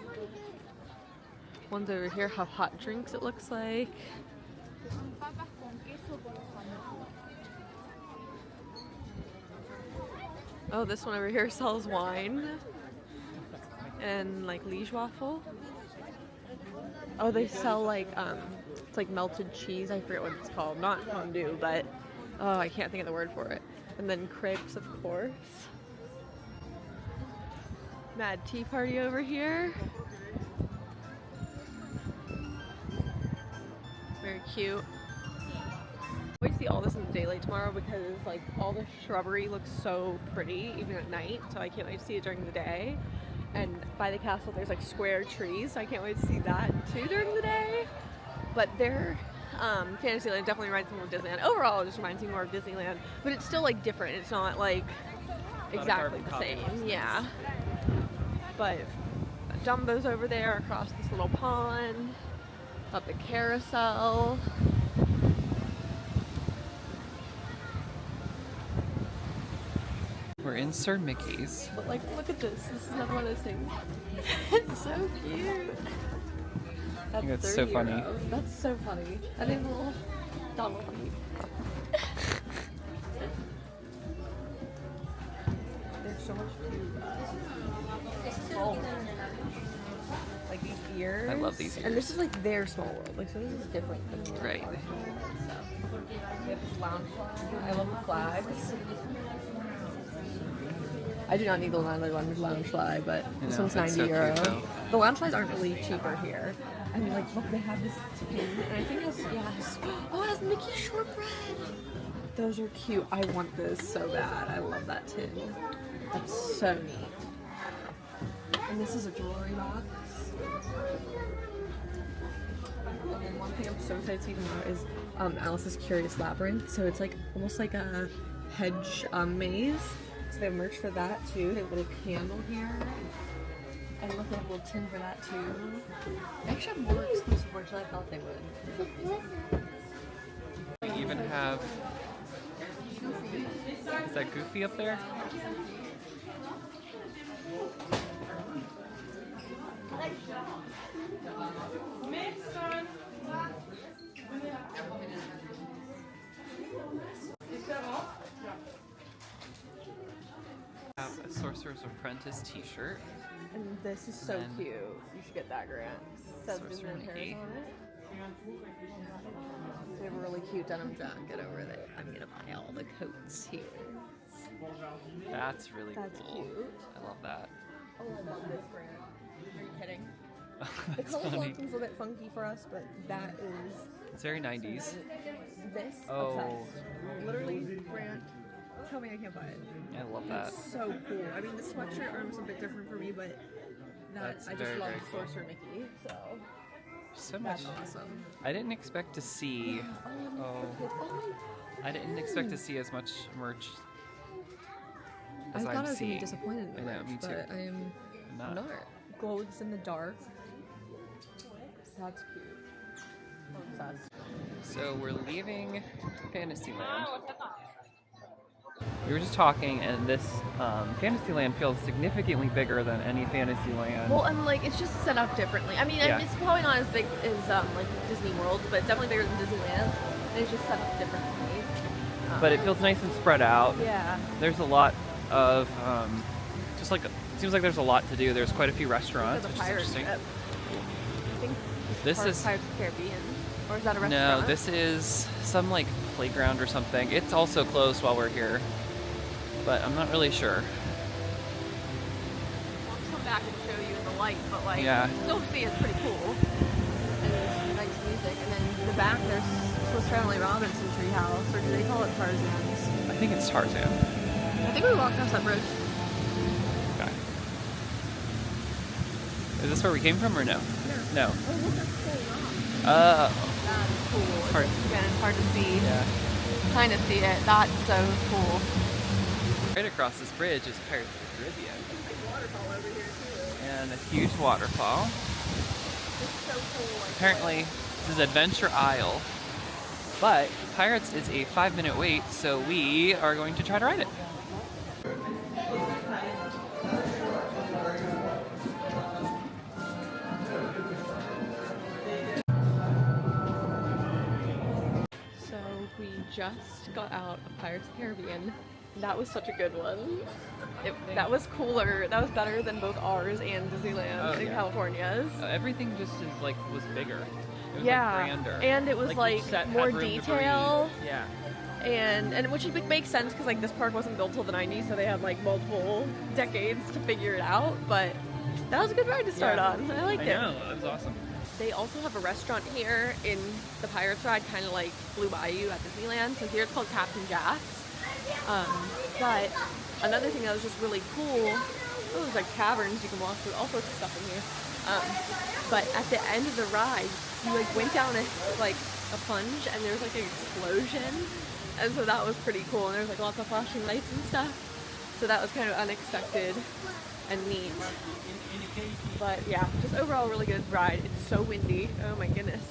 Ones over here have hot drinks, it looks like. Oh, this one over here sells wine and like liege waffle. Oh, they sell like it's like melted cheese. I forget what it's called. Not fondue, but oh, I can't think of the word for it. And then crepes, of course. Mad tea party over here. Very cute. We see all this in the daylight tomorrow because like all the shrubbery looks so pretty even at night. So I can't wait to see it during the day. And by the castle there's like square trees, so I can't wait to see that too during the day. But their Fantasyland definitely reminds me more of Disneyland. Overall, it just reminds me more of Disneyland, but it's still like different. It's not like exactly the same. Yeah. But Dumbo's over there across this little pond, up the carousel. We're in Sir Mickey's. But like, look at this. This is another one of those things. It's so cute. I think that's so funny. €30. That's so funny. I think little Donald feet. There's so much cute. Like these ears. I love these ears. And this is like their small world. Like so this is different than the Right. stuff. We have this lounge flag. I love the flags. I do not need the lounge flag, but this one's that's €90. so cute, though. The lounge flags aren't really cheaper here. I mean, like, look, they have this tin, and I think it has, oh, it has Mickey shortbread. Those are cute. I want this so bad. I love that tin. That's so neat. And this is a jewelry box. And then one thing I'm so excited to see tomorrow is Alice's Curious Labyrinth. So it's like almost like a hedge maze. So they have merch for that too. They have a little candle here. And look, they have a little tin for that too. They actually have more exclusive merch than I thought they would. We even have. Is that Goofy up there? Have a Sorcerer's Apprentice t-shirt. And this is so And cute. You should get that, Grant. It says Sorcerer Disneyland Paris Mickey. on it. They have a really cute denim jacket over there. I'm gonna buy all the coats here. That's really That's cool. cute. I love that. Oh, I love this, Grant. Are you kidding? The That's color funny. blocking's a little bit funky for us, but that is It's very 90s. this. Oh. Obsessed. Literally, Grant. Tell me I can't buy it. I love that. That's so cool. I mean, the sweatshirt arm's a bit different for me, but That's I just very, love very cool. Sorcerer Mickey, so So much. that's awesome. I didn't expect to see. I didn't expect to see as much merch I as thought I I'm was seeing. gonna be disappointed in the I know, merch, me too. but I am Not. not. Glows in the dark. That's cute. I'm obsessed. So we're leaving Fantasyland. We were just talking, and this Fantasyland feels significantly bigger than any Fantasyland. Well, and like it's just set up differently. I mean, it's probably not as big as like Disney World, but it's definitely bigger than Disneyland. And it's just set up differently. But it feels nice and spread out. Yeah. There's a lot of just like it seems like there's a lot to do. There's quite a few restaurants, which is interesting. I think this is Pirates of the Caribbean, or is that a restaurant? No, this is some like playground or something. It's also closed while we're here, but I'm not really sure. I'll come back and show you in the light, but like still see it's pretty cool. And there's nice music, and then in the back there's Swiss Family Robinson treehouse, or do they call it Tarzan's? I think it's Tarzan. I think we walked across that bridge. Okay. Is this where we came from or no? No. Oh, look, that's so long. That's cool. hard. Again, it's hard to see. Yeah. Kind of see it. That's so cool. Right across this bridge is Pirates of the Caribbean. There's a big waterfall over here too. And a huge waterfall. It's so cool. Apparently, this is Adventure Isle. But Pirates is a 5-minute wait, so we are going to try to ride it. So we just got out of Pirates of the Caribbean. That was such a good one. That was cooler. That was better than both ours and Disneyland in California's. Everything just is like was bigger. It was like grander. And it was like more detail. Yeah. And which makes sense because like this park wasn't built till the 90s, so they had like multiple decades to figure it out. But that was a good ride to start on. I liked it. I know, that was awesome. They also have a restaurant here in the Pirates ride, kind of like Blue Bayou at Disneyland. So here it's called Captain Jack's. But another thing that was just really cool, there's like caverns you can walk through, all sorts of stuff in here. But at the end of the ride, you like went down a plunge and there was like an explosion. And so that was pretty cool. And there was like lots of flashing lights and stuff. So that was kind of unexpected and neat. But yeah, just overall really good ride. It's so windy. Oh my goodness.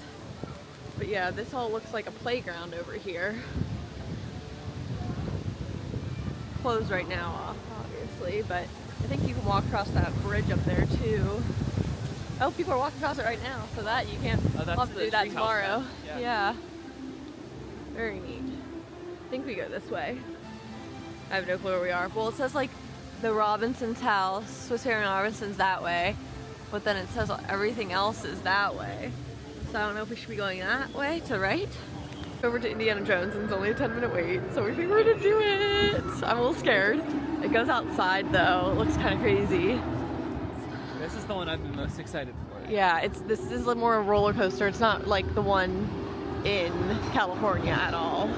But yeah, this all looks like a playground over here. Closed right now, obviously, but I think you can walk across that bridge up there too. Oh, people are walking across it right now, so that you can't. We'll have to do that tomorrow. Yeah. Very neat. I think we go this way. I have no clue where we are. Well, it says like the Robinson's house, Swiss Family Robinson's that way, but then it says everything else is that way. So I don't know if we should be going that way to the right. Over to Indiana Jones, and it's only a 10-minute wait, so we think we're gonna do it. I'm a little scared. It goes outside though. It looks kind of crazy. This is the one I've been most excited for. Yeah, this is more a roller coaster. It's not like the one in California at all.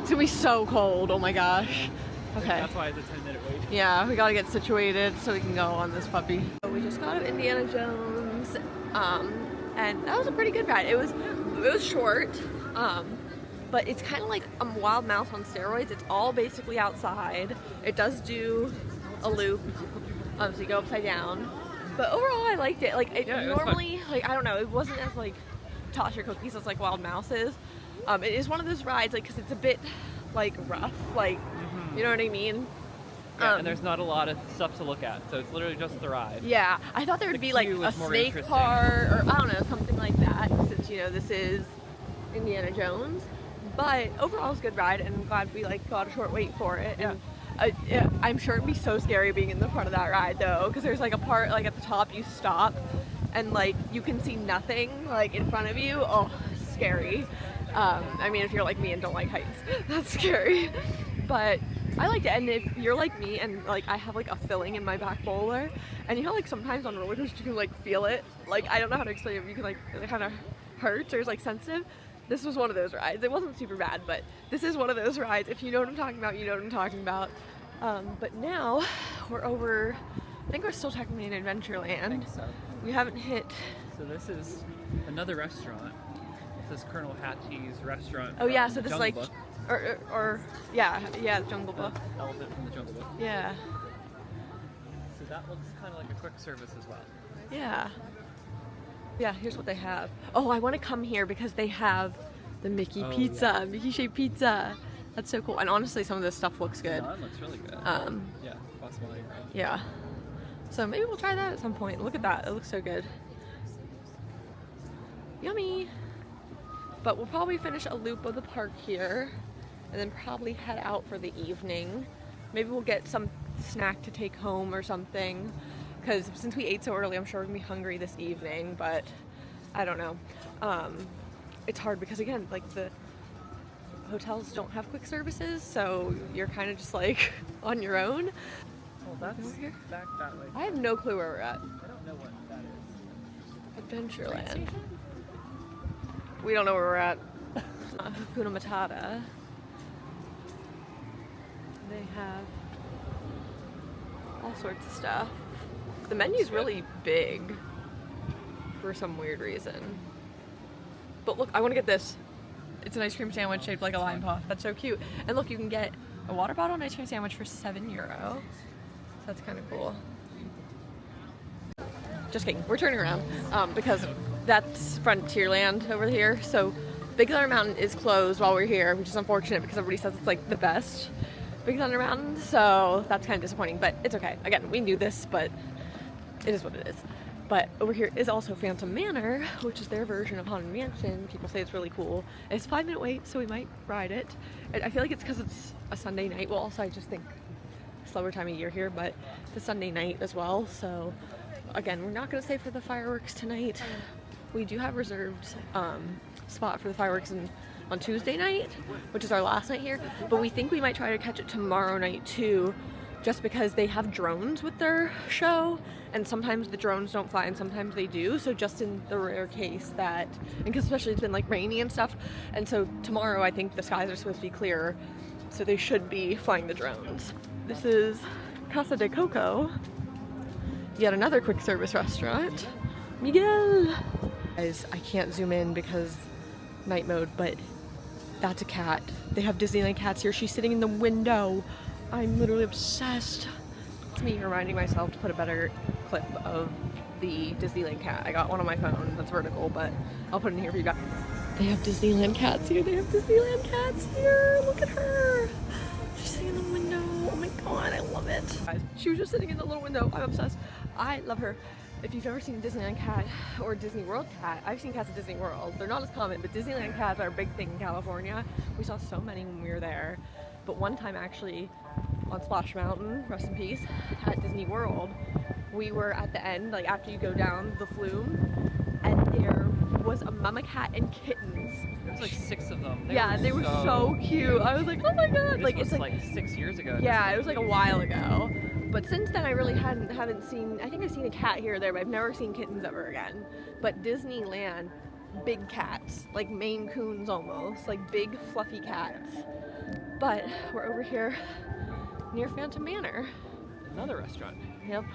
It's gonna be so cold. Oh my gosh. Okay. That's why it's a 10-minute wait. Yeah, we gotta get situated so we can go on this puppy. So we just got out of Indiana Jones, and that was a pretty good ride. It was short. But it's kind of like a Wild Mouse on steroids. It's all basically outside. It does do a loop, so you go upside down. But overall, I liked it. Like normally, like I don't know, it wasn't as like toss your cookies as like Wild Mouse is. It is one of those rides, like, because it's a bit like rough, like you know what I mean. Yeah, and there's not a lot of stuff to look at, so it's literally just the ride. Yeah, I thought there would be like a snake part or I don't know, something like that, since you know this is Indiana Jones. But overall, it was a good ride, and I'm glad we like got a short wait for it. Yeah. And I'm sure it'd be so scary being in the front of that ride though, because there's like a part like at the top you stop, and like you can see nothing like in front of you. Oh, scary. I mean, if you're like me and don't like heights, that's scary. But I liked it, and if you're like me and like I have like a filling in my back molar, and you know like sometimes on roller coasters you can like feel it. Like I don't know how to explain it, but you can like it kind of hurts or is like sensitive. This was one of those rides. It wasn't super bad, but this is one of those rides. If you know what I'm talking about, you know what I'm talking about. But now we're over, I think we're still technically in Adventureland. I think so. We haven't hit. So this is another restaurant. This is Colonel Hatchie's restaurant. Oh yeah, so this is Jungle like, Book. or yeah, Jungle Book. The elephant from the Jungle Book. Yeah. So that looks kind of like a quick service as well. Yeah. Yeah, here's what they have. Oh, I want to come here because they have the Mickey pizza, Mickey shaped pizza. That's so cool. And honestly, some of this stuff looks good. No, that looks really good. Yeah, possibly. Right. Yeah. So maybe we'll try that at some point. Look at that. It looks so good. Yummy. But we'll probably finish a loop of the park here and then probably head out for the evening. Maybe we'll get some snack to take home or something. Because since we ate so early, I'm sure we're gonna be hungry this evening, but I don't know. It's hard because again, like the hotels don't have quick services, so you're kind of just like on your own. Well, that's here? back that way. I have no clue where we're at. I don't know what that is. Adventureland. We don't know where we're at. Hakuna Matata. They have all sorts of stuff. The menu's really big for some weird reason. But look, I want to get this. It's an ice cream sandwich shaped like a lime puff. That's so cute. And look, you can get a water bottle and ice cream sandwich for €7. So that's kind of cool. Just kidding. We're turning around because that's Frontierland over here. So Big Thunder Mountain is closed while we're here, which is unfortunate because everybody says it's like the best Big Thunder Mountain. So that's kind of disappointing, but it's okay. Again, we knew this, but it is what it is. But over here is also Phantom Manor, which is their version of Haunted Mansion. People say it's really cool. It's a 5-minute wait, so we might ride it. And I feel like it's because it's a Sunday night. Well, also I just think slower time of year here, but it's a Sunday night as well. So again, we're not gonna stay for the fireworks tonight. We do have reserved spot for the fireworks on Tuesday night, which is our last night here. But we think we might try to catch it tomorrow night too, just because they have drones with their show, and sometimes the drones don't fly and sometimes they do. So just in the rare case that, and because especially it's been like rainy and stuff, and so tomorrow I think the skies are supposed to be clear, so they should be flying the drones. This is Casa de Coco, yet another quick service restaurant. Miguel! Guys, I can't zoom in because night mode, but that's a cat. They have Disneyland cats here. She's sitting in the window. I'm literally obsessed. It's me reminding myself to put a better clip of the Disneyland cat. I got one on my phone that's vertical, but I'll put it in here for you guys. They have Disneyland cats here. They have Disneyland cats here. Look at her. She's sitting in the window. Oh my god, I love it. Guys, she was just sitting in the little window. I'm obsessed. I love her. If you've ever seen a Disneyland cat or Disney World cat, I've seen cats at Disney World. They're not as common, but Disneyland cats are a big thing in California. We saw so many when we were there. But one time actually on Splash Mountain, rest in peace, at Disney World, we were at the end, like after you go down the flume, and there was a mama cat and kittens. There was like 6 of them. They were so cute. I was like, oh my god. Like it's like 6 years ago. Yeah, it was like a while ago. But since then I really haven't seen, I think I've seen a cat here or there, but I've never seen kittens ever again. But Disneyland, big cats, like Maine Coons almost, like big fluffy cats. But we're over here near Phantom Manor. Another restaurant. Yep.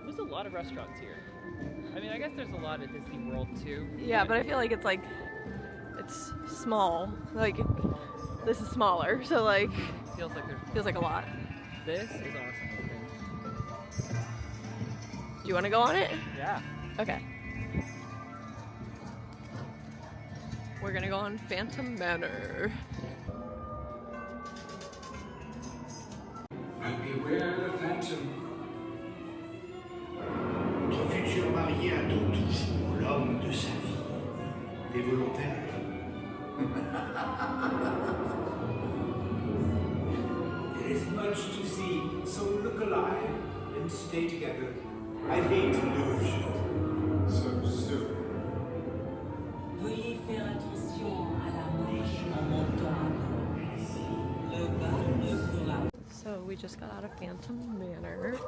There's a lot of restaurants here. I mean, I guess there's a lot at Disney World too. Yeah, but I feel like it's small. Like this is smaller, so like feels like a lot. This is awesome looking. Do you want to go on it? Yeah. Okay. We're gonna go on Phantom Manor. And beware the phantom. Notre futur marié attend toujours l'homme de sa vie. T'es volontaire? There is much to see, so look alive and stay together. I hate to lose you so soon. Veuillez faire attention à la marche en montant. Le bas ne sera. So we just got out of Phantom Manor,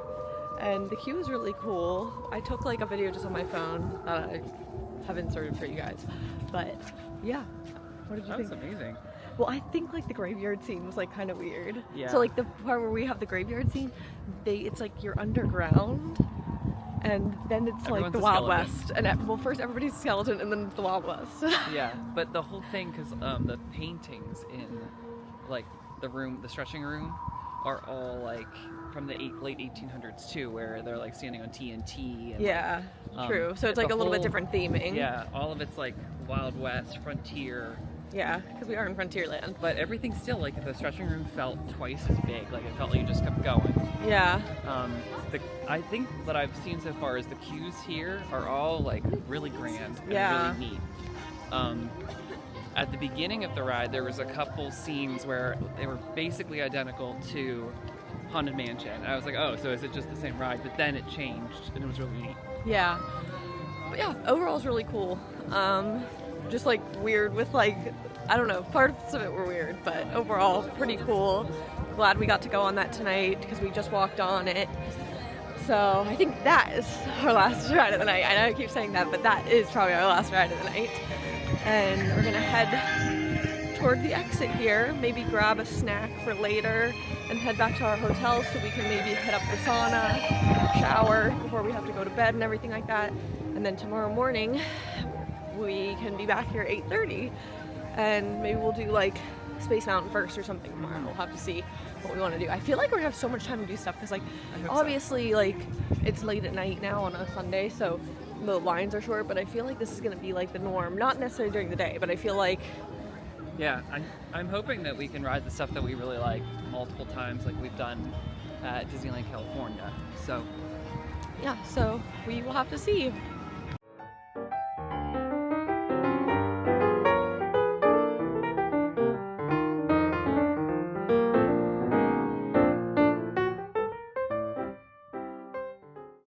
and the queue is really cool. I took like a video just on my phone that I have inserted for you guys. But yeah, what did you think? That was amazing. Well, I think like the graveyard scene was like kind of weird. Yeah. So like the part where we have the graveyard scene, it's like you're underground, and then it's like Everyone's the a Wild skeleton. West. And well, first everybody's a skeleton, and then it's the Wild West. Yeah, but the whole thing, because the paintings in like the stretching room, are all like from the late 1800s too, where they're like standing on TNT. And, Yeah, true. So it's like a little bit different theming. Yeah, all of it's like Wild West, frontier, Yeah, because we are in Frontierland. But everything still, like the stretching room felt twice as big. Like it felt like you just kept going. Yeah. I think what I've seen so far is the queues here are all like really grand and Yeah. really neat. At the beginning of the ride, there was a couple scenes where they were basically identical to Haunted Mansion. And I was like, oh, so is it just the same ride? But then it changed, and it was really neat. Yeah. But yeah, overall it's really cool. Just like weird with like, I don't know, parts of it were weird, but overall pretty cool. Glad we got to go on that tonight because we just walked on it. So I think that is our last ride of the night. I know I keep saying that, but that is probably our last ride of the night. And we're gonna head toward the exit here, maybe grab a snack for later and head back to our hotel so we can maybe hit up the sauna, shower before we have to go to bed and everything like that. And then tomorrow morning we can be back here at 8:30 and maybe we'll do like Space Mountain first or something tomorrow. We'll have to see what we want to do. I feel like we're gonna have so much time to do stuff because like obviously like it's late at night now on a Sunday, so the lines are short, but I feel like this is gonna be like the norm. Not necessarily during the day, but I feel like Yeah, I'm hoping that we can ride the stuff that we really like multiple times like we've done at Disneyland California. So yeah, so we will have to see.